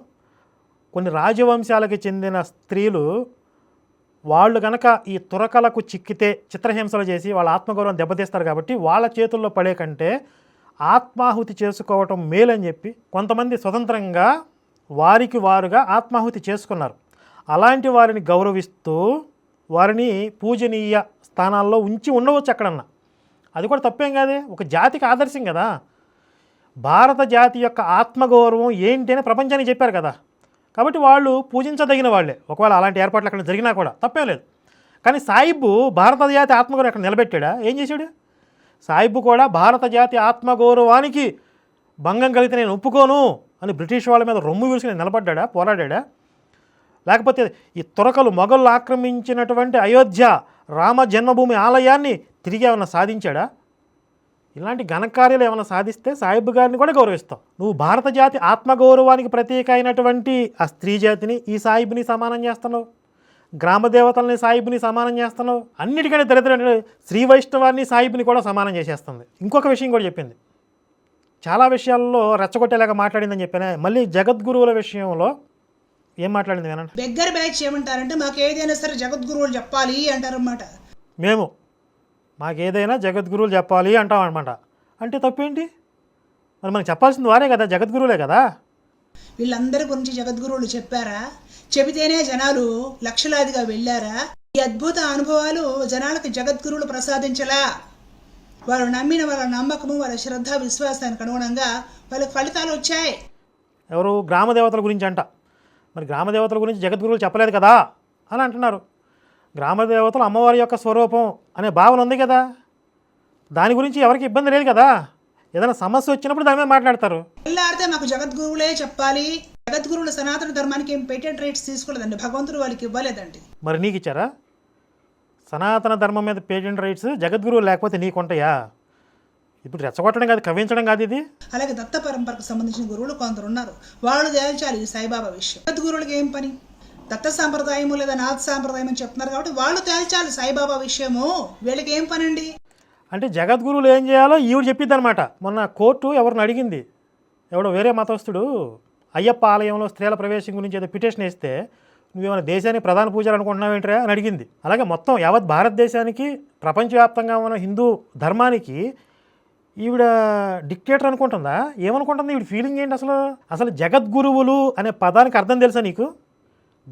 కొన్ని రాజవంశాలకు చెందిన స్త్రీలు వాళ్ళు కనుక ఈ తురకలకు చిక్కితే చిత్రహింసలు చేసి వాళ్ళ ఆత్మగౌరవం దెబ్బతీస్తారు. కాబట్టి వాళ్ళ చేతుల్లో పడే కంటే ఆత్మాహుతి చేసుకోవటం మేలని చెప్పి కొంతమంది స్వతంత్రంగా వారికి వారుగా ఆత్మాహుతి చేసుకున్నారు. అలాంటి వారిని గౌరవిస్తూ వారిని పూజనీయ స్థానాల్లో ఉంచి ఉండవచ్చు ఎక్కడన్నా. అది కూడా తప్పేం కాదే, ఒక జాతికి ఆదర్శం కదా. భారత జాతి యొక్క ఆత్మగౌరవం ఏంటి అని ప్రపంచానికి చెప్పారు కదా. కాబట్టి వాళ్ళు పూజించదగిన వాళ్ళే. ఒకవేళ అలాంటి ఏర్పాట్లు అక్కడ జరిగినా కూడా తప్పేం లేదు. కానీ సాయిబు భారత జాతి ఆత్మగౌరవం అక్కడ నిలబెట్టాడా? ఏం చేశాడు? సాయిబు కూడా భారత జాతి ఆత్మగౌరవానికి భంగం కలిగితే నేను ఒప్పుకోను అని బ్రిటిష్ వాళ్ళ మీద రొమ్ము విరుచుకుని నిలబడ్డా, పోరాడా? లేకపోతే ఈ తురకలు మొఘలు ఆక్రమించినటువంటి అయోధ్య రామ జన్మభూమి ఆలయాన్ని తిరిగి ఏమైనా సాధించాడా? ఇలాంటి ఘనకార్యాలు ఏమైనా సాధిస్తే సాయిబు గారిని కూడా గౌరవిస్తాం. నువ్వు భారత జాతి ఆత్మగౌరవానికి ప్రతీక అయినటువంటి ఆ స్త్రీ జాతిని ఈ సాయిబుని సమానం చేస్తున్నావు, గ్రామ దేవతల్ని సాయిబుని సమానం చేస్తున్నావు. అన్నిటికంటే దరిద్రం శ్రీ వైష్ణవాన్ని సాయిబుని కూడా సమానం చేసేస్తుంది. ఇంకొక విషయం కూడా చెప్పింది, చాలా విషయాల్లో రెచ్చగొట్టేలాగా మాట్లాడిందని చెప్పానే. మళ్ళీ జగద్గురువుల విషయంలో ఏం మాట్లాడింది వినండి. బెగ్గర బ్యాచ్ ఏమంటారంటే మాకు ఏదైనా సరే జగద్గురువులు చెప్పాలి అంటారన్నమాట. మాకేదైనా జగద్గురువులు చెప్పాలి అంటాం అనమాట. అంటే తప్పేంటి? మరి మనకు చెప్పాల్సింది వారే కదా, జగద్గురువులే కదా. వీళ్ళందరి గురించి జగద్గురువులు చెప్పారా? చెబితేనే జనాలు లక్షలాదిగా వెళ్ళారా? ఈ అద్భుత అనుభవాలు జనాలకు జగద్గురువులు ప్రసాదించలా. వారు నమ్మిన వాళ్ళ నమ్మకము, వాళ్ళ శ్రద్ధ, విశ్వాసానికి అనుగుణంగా వాళ్ళకి ఫలితాలు వచ్చాయి. ఎవరు? గ్రామ దేవతల గురించి అంట. మరి గ్రామ దేవతల గురించి జగద్గురువులు చెప్పలేదు కదా అని అంటున్నారు. గ్రామ దేవతలు అమ్మవారి యొక్క స్వరూపం అనే భావన ఉంది కదా, దాని గురించి ఎవరికి ఇబ్బంది లేదు కదా. ఏదైనా సమస్య వచ్చినప్పుడు దాని మీద మాట్లాడతారు. వెళ్ళాడితే మాకు జగద్గురువులే చెప్పాలి. జగద్గురువులు సనాతన ధర్మానికి ఏం పేటెంట్ రైట్స్ తీసుకోలేదండి, భగవంతుడు వాళ్ళకి ఇవ్వలేదండి. మరి నీకు ఇచ్చారా? సనాతన ధర్మం మీద పేటెంట్ రైట్స్ జగద్గురువులు లేకపోతే నీకుంటాయా? ఇప్పుడు రెచ్చగొట్టడం కాదు, కవ్వించడం కాదు ఇది. అలాగే దత్త పరంపరకు సంబంధించిన గురువులు కొందరు ఉన్నారు, వాళ్ళు తేల్చాలి ఈ సాయిబాబా విషయం. జగద్గురువులకి ఏం పని? దత్త సాంప్రదాయము లేదా నాథ సాంప్రదాయం అని చెప్తున్నారు కాబట్టి వాళ్ళు తేల్చాలి సాయిబాబా విషయము. వీళ్ళకి ఏం పని అండి? అంటే జగద్గురువులు ఏం చేయాలో ఈవిడ చెప్పిద్ది అనమాట. మొన్న కోర్టు ఎవరిని అడిగింది, ఎవడో వేరే మతస్థుడు అయ్యప్ప ఆలయంలో స్త్రీల ప్రవేశం గురించి ఏదో పిటిషన్ వేస్తే నువ్వేమైనా దేశానికి ప్రధాన పూజలు అనుకుంటున్నావేంట్రా అని అడిగింది. అలాగే మొత్తం యావత్ భారతదేశానికి, ప్రపంచవ్యాప్తంగా ఉన్న హిందూ ధర్మానికి ఈవిడ డిక్టేటర్ అనుకుంటుందా? ఏమనుకుంటుంది? ఈవిడ ఫీలింగ్ ఏంటి అసలు? అసలు జగద్గురువులు అనే పదానికి అర్థం తెలుసా నీకు?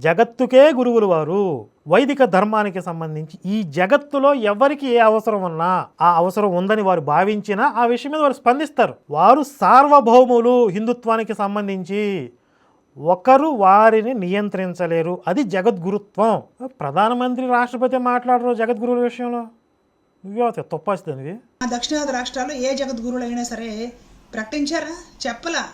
జగత్తుకే గురువులు వారు. వైదిక ధర్మానికి సంబంధించి ఈ జగత్తులో ఎవరికి ఏ అవసరం ఉన్నా, ఆ అవసరం ఉందని వారు భావించినా ఆ విషయం మీద వారు స్పందిస్తారు. వారు సార్వభౌములు. హిందుత్వానికి సంబంధించి ఒకరు వారిని నియంత్రించలేరు. అది జగద్గురుత్వం. ప్రధానమంత్రి, రాష్ట్రపతి మాట్లాడరు జగద్గురువుల విషయంలో. నువ్వే తొప్పాస్తుంది. దక్షిణాది రాష్ట్రాల్లో ఏ జగద్గురువులు అయినా సరే ప్రకటించారా? చెప్పలా.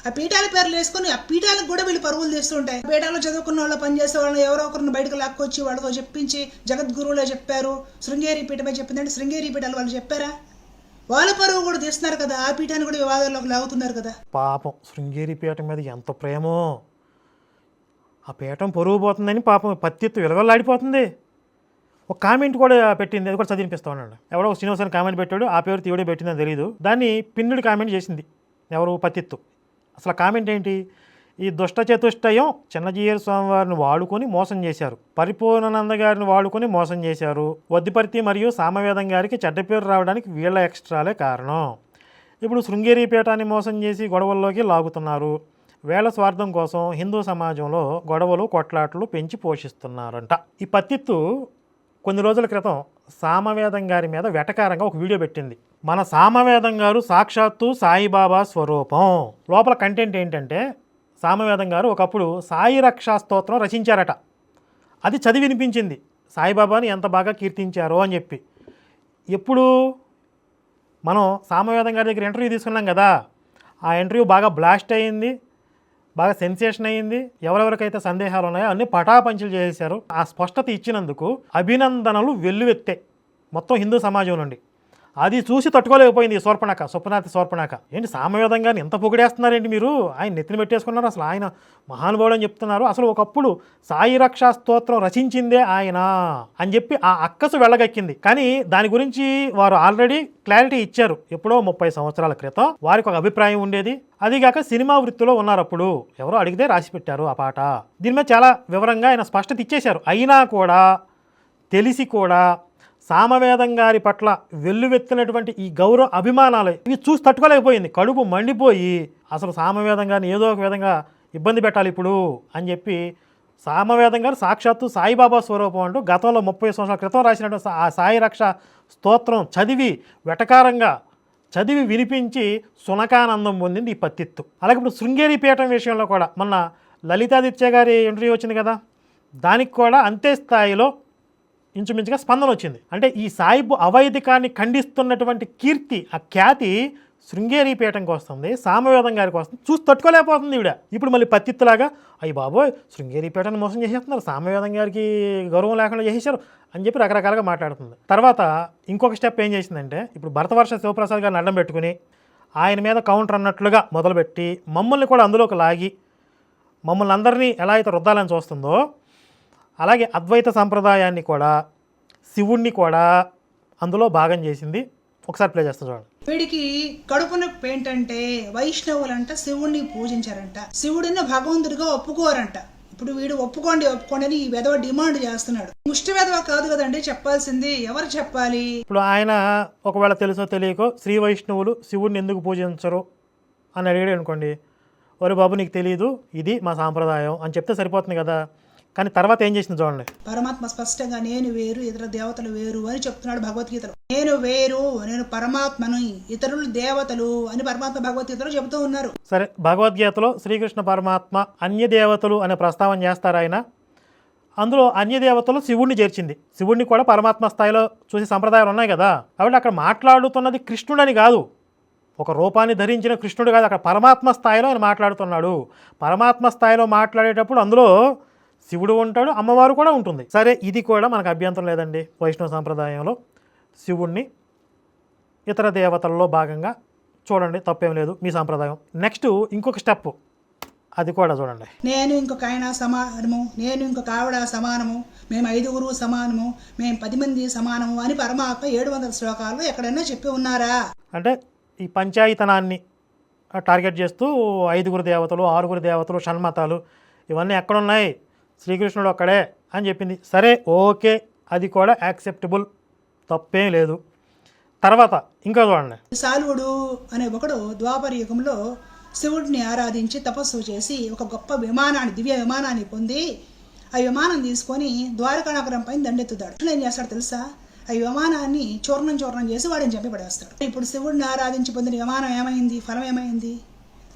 ఆ పీఠాల పేర్లు వేసుకుని ఆ పీఠాలకు కూడా వీళ్ళు పరుగులు తీస్తుంటాయి. పీఠాల్లో చదువుకున్న వాళ్ళు, పనిచేసే వాళ్ళని ఎవరో ఒకరిని బయటకు లాక్కొచ్చి వాళ్ళతో చెప్పించి జగద్గురువులే చెప్పారు, శృంగేరి పీఠమే చెప్పిందంటే శృంగేరి పీఠాలు వాళ్ళు చెప్పారా? వాళ్ళ పరువు కూడా తీస్తున్నారు కదా, ఆ పీఠాన్ని కూడా వివాదాల్లోకి లాగుతున్నారు కదా. పాపం శృంగేరి పీఠం మీద ఎంత ప్రేమో. ఆ పీఠం పొరుగు పోతుందని పాపం పత్తిత్తు విలవల్లాడిపోతుంది. ఒక కామెంట్ కూడా పెట్టింది, అది కూడా చదివినిపిస్తా ఉన్నాడు. ఎవడో శ్రీనివాస్ అని కామెంట్ పెట్టాడు, ఆ పేరు తీవుడే పెట్టిందని తెలియదు. దాన్ని పిన్నుడు కామెంట్ చేసింది ఎవరు? పత్తిత్తు. అసలు కామెంట్ ఏంటి? ఈ దుష్ట చతుష్టయం చిన్నజీయర్ స్వామి వారిని వాడుకొని మోసం చేశారు, పరిపూర్ణానంద గారిని వాడుకొని మోసం చేశారు, వద్దిపర్తి మరియు సామవేదం గారికి చెడ్డ పేరు రావడానికి వీళ్ళ ఎక్స్ట్రాలే కారణం. ఇప్పుడు శృంగేరి పీఠాన్ని మోసం చేసి గొడవల్లోకి లాగుతున్నారు. వేళ స్వార్థం కోసం హిందూ సమాజంలో గొడవలు కొట్లాట్లు పెంచి పోషిస్తున్నారంట. ఈ పత్తిత్తు కొన్ని రోజుల క్రితం సామవేదం గారి మీద వెటకారంగా ఒక వీడియో పెట్టింది. మన సామవేదం గారు సాక్షాత్తు సాయిబాబా స్వరూపం. లోపల కంటెంట్ ఏంటంటే, సామవేదం గారు ఒకప్పుడు సాయి రక్షా స్తోత్రం రచించారట. అది చదివి వినిపించింది, సాయిబాబాని ఎంత బాగా కీర్తించారో అని చెప్పి. ఎప్పుడు మనం సామవేదం గారి దగ్గర ఇంటర్వ్యూ తీసుకున్నాం కదా, ఆ ఇంటర్వ్యూ బాగా బ్లాస్ట్ అయ్యింది, బాగా సెన్సేషన్ అయ్యింది. ఎవరెవరికైతే సందేహాలు ఉన్నాయో అన్నీ పటాపంచులు చేసేశారు. ఆ స్పష్టత ఇచ్చినందుకు అభినందనలు వెల్లువెత్తాయి మొత్తం హిందూ సమాజం నుండి. అది చూసి తట్టుకోలేకపోయింది శోభనాథి. ఏంటి సామవేదం గారిని ఎంత పొగిడేస్తున్నారేంటి మీరు? ఆయన నెత్తిని పెట్టేసుకున్నారు, అసలు ఆయన మహానుభావుడు అని చెప్తున్నారు, అసలు ఒకప్పుడు సాయి రక్షా స్తోత్రం రచించిందే ఆయన అని చెప్పి ఆ అక్కసు వెళ్ళగక్కింది. కానీ దాని గురించి వారు ఆల్రెడీ క్లారిటీ ఇచ్చారు. ఎప్పుడో 30 సంవత్సరాల క్రితం వారికి ఒక అభిప్రాయం ఉండేది. అదిగాక సినిమా వృత్తిలో ఉన్నారు. అప్పుడు ఎవరో అడిగితే రాసి పెట్టారు ఆ పాట. దీని మీద చాలా వివరంగా ఆయన స్పష్టత ఇచ్చేశారు. అయినా కూడా తెలిసి కూడా సామవేదం గారి పట్ల వెల్లువెత్తినటువంటి ఈ గౌరవ అభిమానాలు ఇవి చూసి తట్టుకోలేకపోయింది. కడుపు మండిపోయి అసలు సామవేదం గారిని ఏదో ఒక విధంగా ఇబ్బంది పెట్టాలి ఇప్పుడు అని చెప్పి, సామవేదం గారు సాక్షాత్తు సాయిబాబా స్వరూపం అంటూ గతంలో 30 సంవత్సరాల క్రితం రాసినటువంటి ఆ సాయి రక్ష స్తోత్రం వెటకారంగా చదివి వినిపించి సునకానందం పొందింది ఈ పత్తిత్తు. అలాగే ఇప్పుడు శృంగేరి పీఠం విషయంలో కూడా మొన్న లలితాదిత్య గారి ఇంటర్వ్యూ వచ్చింది కదా, దానికి కూడా అంతే స్థాయిలో ఇంచుమించుగా స్పందన వచ్చింది. అంటే ఈ సాయిబు అవైదికాన్ని ఖండిస్తున్నటువంటి కీర్తి, ఆ ఖ్యాతి శృంగేరి పీఠంకి వస్తుంది, సామవేదం గారికి వస్తుంది. చూసి తట్టుకోలేకపోతుంది ఈవిడ. ఇప్పుడు మళ్ళీ పత్తిత్తులాగా అయ్యి బాబోయ్ శృంగేరి పీఠాన్ని మోసం చేసేస్తున్నారు, సామవేదం గారికి గౌరవం లేకుండా చేసేశారు అని చెప్పి రకరకాలుగా మాట్లాడుతుంది. తర్వాత ఇంకొక స్టెప్ ఏం చేసిందంటే, ఇప్పుడు భరతవర్ష శివప్రసాద్ గారిని అడ్డం పెట్టుకుని ఆయన మీద కౌంటర్ అన్నట్లుగా మొదలుపెట్టి మమ్మల్ని కూడా అందులోకి లాగి మమ్మల్ని అందరినీ ఎలా అయితే రుద్దాలని చూస్తుందో, అలాగే అద్వైత సంప్రదాయాన్ని కూడా, శివుణ్ణి కూడా అందులో భాగం చేసింది. ఒకసారి ప్లే చేస్తా చూడండి. వీడికి కడుపు నొప్పి ఏంటంటే, వైష్ణవులంట శివుణ్ణి పూజించారంట, శివుడిని భగవంతుడిగా ఒప్పుకోరంట. ఇప్పుడు వీడు ఒప్పుకోండి అని ఈ వెధవ డిమాండ్ చేస్తున్నాడు. ముష్టి వెధవ కాదు కదండి చెప్పాల్సింది, ఎవరు చెప్పాలి? ఇప్పుడు ఆయన ఒకవేళ తెలుసో తెలియకో శ్రీ వైష్ణవులు శివుడిని ఎందుకు పూజించరు అని అడిగాడు అనుకోండి, ఒరే బాబు నీకు తెలియదు, ఇది మా సాంప్రదాయం అని చెప్తే సరిపోతుంది కదా. కానీ తర్వాత ఏం చేసింది చూడండి. పరమాత్మ స్పష్టంగా నేను వేరు, ఇతర దేవతలు వేరు అని చెప్తున్నాడు భగవద్గీతలో. నేను వేరు, నేను పరమాత్మను, ఇతరులు దేవతలు అని పరమాత్మ భగవద్గీతలో చెబుతూ ఉన్నారు. సరే, భగవద్గీతలో శ్రీకృష్ణ పరమాత్మ అన్య దేవతలు అనే ప్రస్తావన చేస్తారు ఆయన. అందులో అన్య దేవతలు శివుణ్ణి చేర్చింది. శివుణ్ణి కూడా పరమాత్మ స్థాయిలో చూసే సంప్రదాయాలు ఉన్నాయి కదా. కాబట్టి అక్కడ మాట్లాడుతున్నది కృష్ణుడని కాదు, ఒక రూపాన్ని ధరించిన కృష్ణుడు కాదు, అక్కడ పరమాత్మ స్థాయిలో ఆయన మాట్లాడుతున్నాడు. పరమాత్మ స్థాయిలో మాట్లాడేటప్పుడు అందులో శివుడు ఉంటాడు, అమ్మవారు కూడా ఉంటుంది. సరే, ఇది కూడా మనకు అభ్యంతరం లేదండి. వైష్ణవ సాంప్రదాయంలో శివుణ్ణి ఇతర దేవతల్లో భాగంగా చూడండి, తప్పేం లేదు మీ సాంప్రదాయం. నెక్స్ట్ ఇంకొక స్టెప్, అది కూడా చూడండి. నేను ఇంకొక ఆయన సమానము, నేను ఇంకొక ఆవిడ సమానము, మేము 5 సమానము, మేము 10 మంది సమానము అని పరమాత్మ 700 శ్లోకాల్లో ఎక్కడైనా చెప్పి ఉన్నారా? అంటే ఈ పంచాయతనాన్ని టార్గెట్ చేస్తూ 5 దేవతలు, 6 దేవతలు, షణ్మతాలు ఇవన్నీ ఎక్కడున్నాయి? శ్రీకృష్ణుడు ఒక్కడే అని చెప్పింది. సరే, ఓకే, అది కూడా యాక్సెప్టబుల్, తప్పేం లేదు. తర్వాత ఇంకా చూడండి. సాల్వుడు అనే ఒకడు ద్వాపర యుగంలో శివుడిని ఆరాధించి తపస్సు చేసి ఒక గొప్ప విమానాన్ని, దివ్య విమానాన్ని పొంది ఆ విమానం తీసుకొని ద్వారకా నగరం పైన దండెత్తుతాడు. అట్లా ఏం చేస్తాడు తెలుసా? ఆ విమానాన్ని చూర్ణం చేసి వాడిని చంపి పడేస్తాడు. ఇప్పుడు శివుడిని ఆరాధించి పొందిన విమానం ఏమైంది? ఫలం ఏమైంది?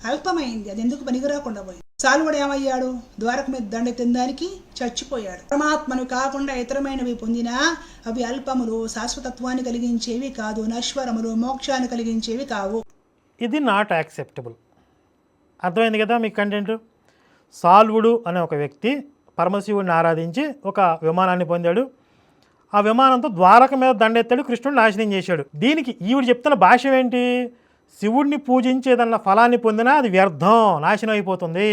అల్పమైంది. అది ఎందుకు పనికిరాకుండా పోయింది. సాల్వుడు ఏమయ్యాడు? ద్వారక మీద దండెత్తిన దానికి చచ్చిపోయాడు. పరమాత్మను కాకుండా ఇతరమైనవి పొందినా అవి అల్పములు, శాశ్వతత్వాన్ని కలిగించేవి కాదు, నశ్వరములు, మోక్షాన్ని కలిగించేవి కావు. ఇది నాట్ యాక్సెప్టబుల్. అర్థమైంది కదా మీకు కంటెంట్? సాల్వుడు అనే ఒక వ్యక్తి పరమశివుడిని ఆరాధించి ఒక విమానాన్ని పొందాడు. ఆ విమానంతో ద్వారక మీద దండెత్తాడు, కృష్ణుడు నాశనం చేశాడు. దీనికి ఈవిడ చెప్తున్న భాష్యం ఏంటి? శివుడిని పూజించి ఏదన్నా ఫలాన్ని పొందినా అది వ్యర్థం, నాశనం అయిపోతుంది.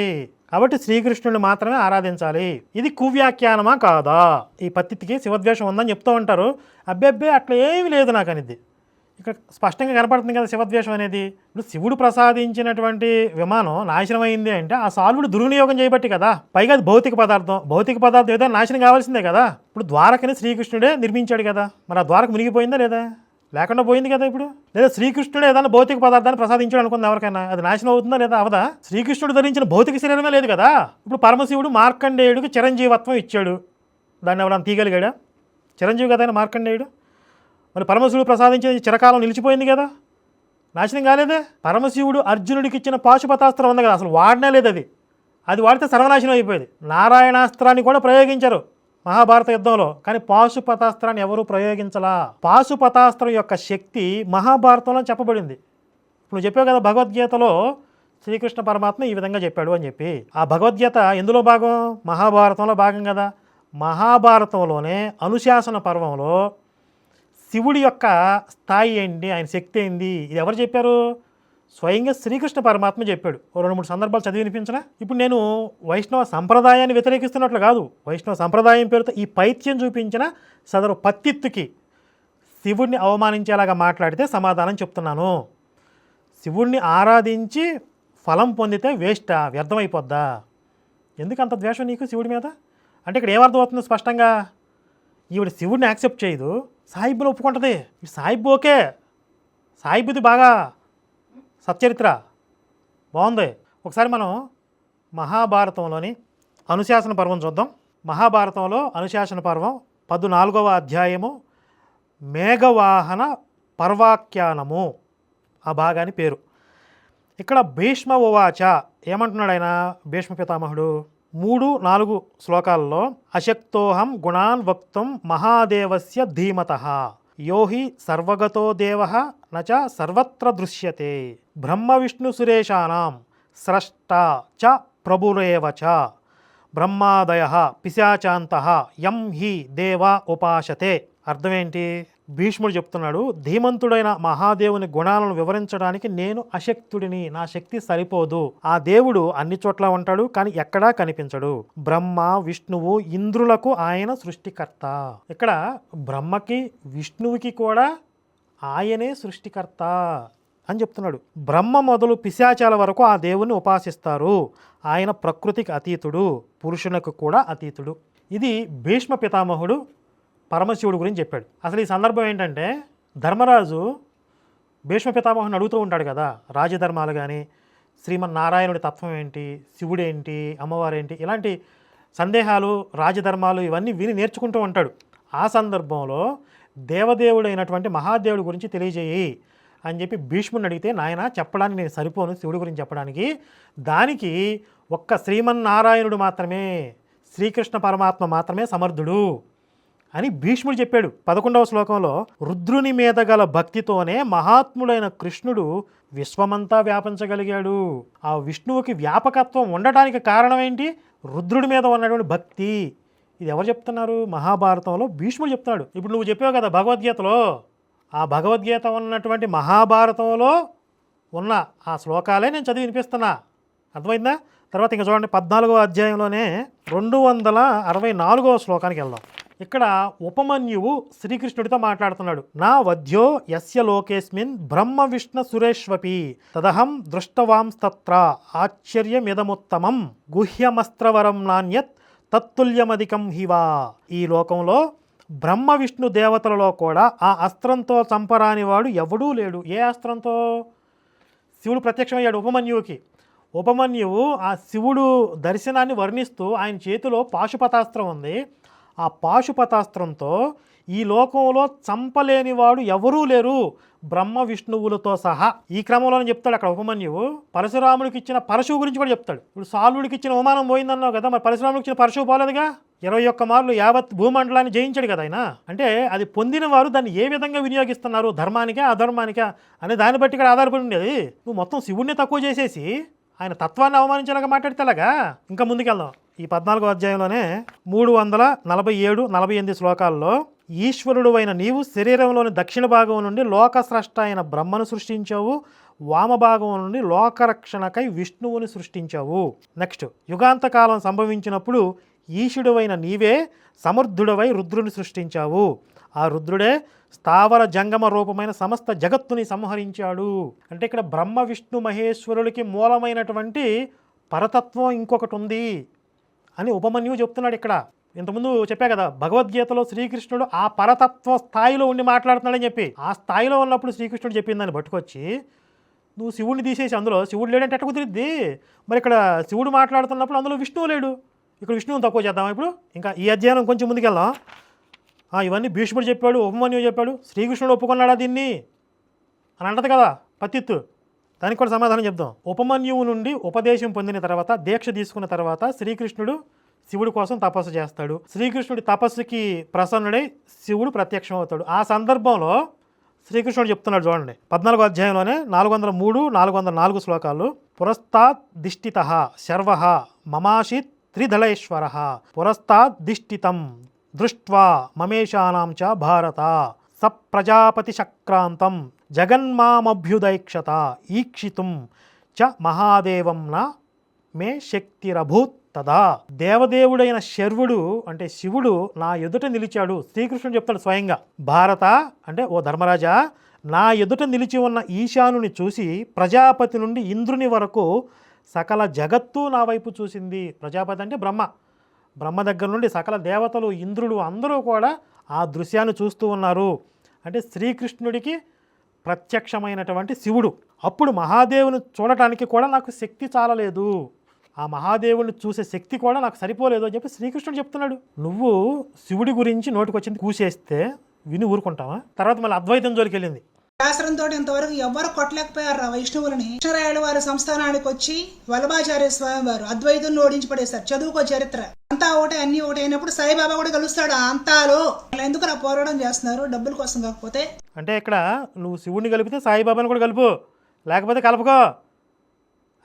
కాబట్టి శ్రీకృష్ణుడిని మాత్రమే ఆరాధించాలి. ఇది కువ్యాఖ్యానమా కాదా? ఈ పత్తికి శివద్వేషం ఉందని చెప్తూ ఉంటారు. అబ్బెబ్బే అట్లా ఏమీ లేదు నాకు అనేది ఇక్కడ స్పష్టంగా కనపడుతుంది కదా శివద్వేషం అనేది. ఇప్పుడు శివుడు ప్రసాదించినటువంటి విమానం నాశనం అయింది అంటే ఆ సాల్వుడు దుర్వినియోగం చేయబట్టి కదా. పైగా అది భౌతిక పదార్థం ఏదో నాశనం కావాల్సిందే కదా. ఇప్పుడు ద్వారకని శ్రీకృష్ణుడే నిర్మించాడు కదా, మరి ఆ ద్వారక మునిగిపోయిందా లేదా? లేకుండా పోయింది కదా. ఇప్పుడు లేదా శ్రీకృష్ణుడు ఏదైనా భౌతిక పదార్థాన్ని ప్రసాదించాడు అనుకుంది ఎవరికైనా, అది నాశనం అవుతుందా లేదా? అవదా? శ్రీకృష్ణుడు ధరించిన భౌతిక శరీరమే లేదు కదా. ఇప్పుడు పరమశివుడు మార్కండేయుడికి చిరంజీవత్వం ఇచ్చాడు. దాన్ని ఎవరైనా తీయగలిగాడా? చిరంజీవి కదా ఆయన మార్కండేయుడు. మరి పరమశివుడు ప్రసాదించిన చిరకాలం నిలిచిపోయింది కదా, నాశనం కాలేదే. పరమశివుడు అర్జునుడికి ఇచ్చిన పాశుపతాస్త్రం ఉంది కదా, అసలు వాడనే లేదు. అది వాడితే సర్వనాశనం అయిపోయేది. నారాయణాస్త్రాన్ని కూడా ప్రయోగించారు మహాభారత యుద్ధంలో, కానీ పాశుపతాస్త్రాన్ని ఎవరూ ప్రయోగించలా. పాశుపతాస్త్రం యొక్క శక్తి మహాభారతంలో చెప్పబడింది. ఇప్పుడు చెప్పావు కదా భగవద్గీతలో శ్రీకృష్ణ పరమాత్మ ఈ విధంగా చెప్పాడు అని చెప్పి. ఆ భగవద్గీత ఎందులో భాగం? మహాభారతంలో భాగం కదా. మహాభారతంలోనే అనుశాసన పర్వంలో శివుడి యొక్క స్థాయి ఏంటి, ఆయన శక్తి ఏంటి, ఇది ఎవరు చెప్పారు? స్వయంగా శ్రీకృష్ణ పరమాత్మ చెప్పాడు. 2-3 సందర్భాలు చదివి వినిపించనా? ఇప్పుడు నేను వైష్ణవ సంప్రదాయాన్ని వ్యతిరేకిస్తున్నట్లు కాదు. వైష్ణవ సంప్రదాయం పేరుతో ఈ పైత్యం చూపించిన సదరు పత్తిత్తుకి శివుడిని అవమానించేలాగా మాట్లాడితే సమాధానం చెప్తున్నాను. శివుడిని ఆరాధించి ఫలం పొందితే వేస్టా, వ్యర్థమైపోద్దా? ఎందుకు అంత ద్వేషం నీకు శివుడి మీద? అంటే ఇక్కడ ఏమర్థం అవుతుంది స్పష్టంగా? ఈవిడ శివుడిని యాక్సెప్ట్ చేయదు, సాయిబుని ఒప్పుకుంటుంది. సాయిబు ఓకే, సాయిబుది బాగా సచ్చరిత్ర బాగుంది. ఒకసారి మనం మహాభారతంలోని అనుశాసన పర్వం చూద్దాం. మహాభారతంలో అనుశాసన పర్వం 14వ అధ్యాయము మేఘవాహన పర్వాఖ్యానము ఆ భాగాని పేరు. ఇక్కడ భీష్మ ఉవాచ ఏమంటున్నాడు ఆయన? భీష్మ పితామహుడు 3-4 శ్లోకాల్లో అశక్తోహం గుణాన్ వక్తుం మహాదేవస్య ధీమతః యోహి సర్వగతో దేవః నచ సర్వత్ర దృశ్యతే బ్రహ్మ విష్ణు సురేశానాం స్రష్ట చ ప్రభురేవ చ బ్రహ్మాదయః పిశాచాంతః యం హి దేవా ఉపాసతే. అర్థమేంటి? భీష్ముడు చెప్తున్నాడు, ధీమంతుడైన మహాదేవుని గుణాలను వివరించడానికి నేను అశక్తుడిని, నా శక్తి సరిపోదు. ఆ దేవుడు అన్ని చోట్ల ఉంటాడు, కానీ ఎక్కడా కనిపించడు. బ్రహ్మ విష్ణువు ఇంద్రులకు ఆయన సృష్టికర్త. ఇక్కడ బ్రహ్మకి విష్ణువుకి కూడా ఆయనే సృష్టికర్త అని చెప్తున్నాడు. బ్రహ్మ మొదలు పిశాచాల వరకు ఆ దేవుని ఉపాసిస్తారు. ఆయన ప్రకృతికి అతీతుడు, పురుషునికి కూడా అతీతుడు. ఇది భీష్మ పితామహుడు పరమశివుడు గురించి చెప్పాడు. అసలు ఈ సందర్భం ఏంటంటే, ధర్మరాజు భీష్మ పితామహుని అడుగుతూ ఉంటాడు కదా, రాజధర్మాలు కానీ, శ్రీమన్నారాయణుడి తత్వం ఏంటి, శివుడేంటి, అమ్మవారేంటి, ఇలాంటి సందేహాలు, రాజధర్మాలు ఇవన్నీ విని నేర్చుకుంటూ ఉంటాడు. ఆ సందర్భంలో దేవదేవుడైనటువంటి మహాదేవుడి గురించి తెలియజేయి అని చెప్పి భీష్ముడిని అడిగితే, నాయన చెప్పడానికి నేను సరిపోను శివుడి గురించి చెప్పడానికి, దానికి ఒక్క శ్రీమన్నారాయణుడు మాత్రమే, శ్రీకృష్ణ పరమాత్మ మాత్రమే సమర్థుడు అని భీష్ముడు చెప్పాడు. 11వ శ్లోకంలో రుద్రుని మీద గల భక్తితోనే మహాత్ముడైన కృష్ణుడు విశ్వమంతా వ్యాపించగలిగాడు. ఆ విష్ణువుకి వ్యాపకత్వం ఉండటానికి కారణం ఏంటి? రుద్రుడి మీద ఉన్నటువంటి భక్తి. ఇది ఎవరు చెప్తున్నారు? మహాభారతంలో భీష్ముడు చెప్తున్నాడు. ఇప్పుడు నువ్వు చెప్పావు కదా భగవద్గీతలో, ఆ భగవద్గీత ఉన్నటువంటి మహాభారతంలో ఉన్న ఆ శ్లోకాలే నేను చదివి వినిపిస్తున్నా. అర్థమైందా? తర్వాత ఇంకా చూడండి 14వ అధ్యాయంలోనే 264వ శ్లోకానికి వెళ్దాం. ఇక్కడ ఉపమన్యువు శ్రీకృష్ణుడితో మాట్లాడుతున్నాడు. నా వధ్యో యస్య లోకేస్మిన్ బ్రహ్మ విష్ణు సురేష్వపి తదహం దృష్టవాంస్తత్ర ఆశ్చర్యమిదముత్తమం గుహ్యమస్త్రవరం నాణ్యత్ తత్తుల్యమధికం హివా. ఈ లోకంలో బ్రహ్మ విష్ణు దేవతలలో కూడా ఆ అస్త్రంతో చంపరాని వాడు ఎవడూ లేడు. ఏ అస్త్రంతో? శివుడు ప్రత్యక్షమయ్యాడు ఉపమన్యువుకి. ఉపమన్యువు ఆ శివుడు దర్శనాన్ని వర్ణిస్తూ ఆయన చేతిలో పాశుపతాస్త్రం ఉంది. ఆ పాశుపతాస్త్రంతో ఈ లోకంలో చంపలేనివాడు ఎవరూ లేరు బ్రహ్మ విష్ణువులతో సహా. ఈ క్రమంలోనే చెప్తాడు అక్కడ ఉపమన్యువు. పరశురాముడికి ఇచ్చిన పరశువు గురించి కూడా చెప్తాడు. ఇప్పుడు సాల్వుడికి ఇచ్చిన అవమానం పోయిందన్నావు కదా, మరి పరశురాముడికి ఇచ్చిన పరశువు పోలేదుగా. 21 మార్లు యావత్ భూమండలాన్ని జయించాడు కదా ఆయన. అంటే అది పొందిన వారు దాన్ని ఏ విధంగా వినియోగిస్తున్నారు, ధర్మానికా అధర్మానికా అనే దాన్ని బట్టి ఇక్కడ ఆధారపడి ఉండేది. నువ్వు మొత్తం శివుడిని తక్కువ చేసేసి ఆయన తత్వాన్ని అవమానించేలాగా మాట్లాడితేలాగా. ఇంకా ముందుకెళ్దాం. ఈ 14వ అధ్యాయంలోనే 347-48 శ్లోకాల్లో ఈశ్వరుడు అయిన నీవు శరీరంలోని దక్షిణ భాగం నుండి లోకస్రష్ట అయిన బ్రహ్మను సృష్టించావు, వామభాగం నుండి లోకరక్షణకై విష్ణువుని సృష్టించావు. నెక్స్ట్, యుగాంతకాలం సంభవించినప్పుడు ఈశుడువైన నీవే సమర్థుడవై రుద్రుని సృష్టించావు. ఆ రుద్రుడే స్థావర జంగమ రూపమైన సమస్త జగత్తుని సంహరించాడు. అంటే ఇక్కడ బ్రహ్మ విష్ణు మహేశ్వరులకి మూలమైనటువంటి పరతత్వం ఇంకొకటి ఉంది అని ఉపమన్యువు చెప్తున్నాడు ఇక్కడ. ఇంతకుముందు చెప్పా కదా, భగవద్గీతలో శ్రీకృష్ణుడు ఆ పరతత్వ స్థాయిలో ఉండి మాట్లాడుతున్నాడని చెప్పి. ఆ స్థాయిలో ఉన్నప్పుడు శ్రీకృష్ణుడు చెప్పిన దాన్ని పట్టుకొచ్చి నువ్వు శివుడిని తీసేసి అందులో శివుడు లేడంటే ఎట్ట కుదిరిద్ది? మరి ఇక్కడ శివుడు మాట్లాడుతున్నప్పుడు అందులో విష్ణువు లేడు, ఇక్కడ విష్ణువుని తక్కువ చేద్దాం. ఇప్పుడు ఇంకా ఈ అధ్యాయం కొంచెం ముందుకెళ్దాం. ఇవన్నీ భీష్ముడు చెప్పాడు, ఉపమన్యువు చెప్పాడు, శ్రీకృష్ణుడు ఒప్పుకున్నాడా దీన్ని అని అంటది కదా పత్తిత్తు. దానికి కూడా సమాధానం చెప్దాం. ఉపమన్యువు నుండి ఉపదేశం పొందిన తర్వాత, దీక్ష తీసుకున్న తర్వాత శ్రీకృష్ణుడు శివుడి కోసం తపస్సు చేస్తాడు. శ్రీకృష్ణుడి తపస్సుకి ప్రసన్నుడై శివుడు ప్రత్యక్షం అవుతాడు. ఆ సందర్భంలో శ్రీకృష్ణుడు చెప్తున్నాడు చూడండి, 14వ అధ్యాయంలోనే 403-404 శ్లోకాలు. పురస్తాద్ దిష్టితః శర్వః మమాషిత్ త్రిదళేశ్వరః పురస్తాద్ దిష్టితం దృష్ట్వా మమేషానాం చ భారత సప్రజాపతి శక్రాంతం జగన్మామభ్యుదైక్షత ఈక్షితుం చ మహాదేవం న మే శక్తిరభూత్ తదా. దేవదేవుడైన శర్వుడు అంటే శివుడు నా ఎదుట నిలిచాడు. శ్రీకృష్ణుడు చెప్తాడు స్వయంగా, భారత అంటే ఓ ధర్మరాజా, నా ఎదుట నిలిచి ఉన్న ఈశానుని చూసి ప్రజాపతి నుండి ఇంద్రుని వరకు సకల జగత్తు నా వైపు చూసింది. ప్రజాపతి అంటే బ్రహ్మ దగ్గర నుండి సకల దేవతలు, ఇంద్రుడు అందరూ కూడా ఆ దృశ్యాన్ని చూస్తూ ఉన్నారు. అంటే శ్రీకృష్ణుడికి ప్రత్యక్షమైనటువంటి శివుడు. అప్పుడు మహాదేవుని చూడటానికి కూడా నాకు శక్తి చాలలేదు, ఆ మహాదేవుని చూసే శక్తి కూడా నాకు సరిపోలేదు అని చెప్పి శ్రీకృష్ణుడు చెప్తున్నాడు. నువ్వు శివుడి గురించి నోటికొచ్చింది కూసేస్తే విని ఊరుకుంటావా? తర్వాత మళ్ళీ అద్వైతం జోలికి వెళ్ళింది. శాస్త్రంతో ఇంతవరకు ఎవ్వరు కొట్టలేకపోయారు విష్ణువులని. కృష్ణరాయలు వారి సంస్థానానికి వచ్చి వల్లభాచార్య స్వామి వారు అద్వైతులను ఓడించి పడేశారు. చదువుకో చరిత్ర. అంతా ఒకటే అన్ని ఒకటి అయినప్పుడు సాయిబాబా కూడా కలుస్తాడు అంతాలో. ఎందుకు నా పోరాటం చేస్తున్నారు? డబ్బుల కోసం కాకపోతే. అంటే ఇక్కడ నువ్వు శివుడిని కలిపితే సాయిబాబాని కూడా కలుపు, లేకపోతే కలుపుకో.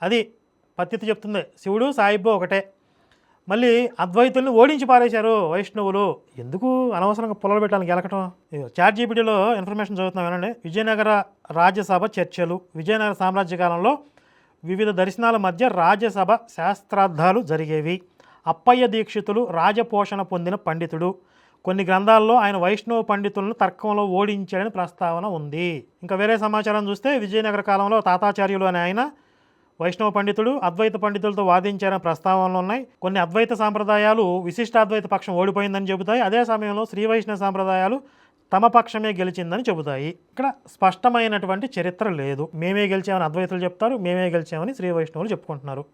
అది పత్తిత్తు చెప్తుంది. శివుడు సాయిబాబా ఒకటే. మళ్ళీ అద్వైతుల్ని ఓడించి పారేశారు వైష్ణవులు. ఎందుకు అనవసరంగా పొలాలు పెట్టడానికి గెలకటం? ChatGPTలో ఇన్ఫర్మేషన్ చదువుతున్నాం వినండి. విజయనగర రాజ్యసభ చర్చలు. విజయనగర సామ్రాజ్య కాలంలో వివిధ దర్శనాల మధ్య రాజ్యసభ శాస్త్రార్థాలు జరిగేవి. అప్పయ్య దీక్షితులు రాజపోషణ పొందిన పండితుడు. కొన్ని గ్రంథాల్లో ఆయన వైష్ణవ పండితులను తర్కంలో ఓడించాడని ప్రస్తావన ఉంది. ఇంకా వేరే సమాచారం చూస్తే విజయనగర కాలంలో తాతాచార్యులు అనే ఆయన వైష్ణవ పండితుడు అద్వైత పండితులతో వాదించారని ప్రస్తావనలు ఉన్నాయి. కొన్ని అద్వైత సాంప్రదాయాలు విశిష్టాద్వైత పక్షం ఓడిపోయిందని చెబుతాయి. అదే సమయంలో శ్రీ వైష్ణవ సాంప్రదాయాలు తమ పక్షమే గెలిచిందని చెబుతాయి. ఇక్కడ స్పష్టమైనటువంటి చరిత్ర లేదు. మేమే గెలిచామని అద్వైతులు చెప్తారు, మేమే గెలిచామని శ్రీ వైష్ణవులు చెప్పుకుంటున్నారు.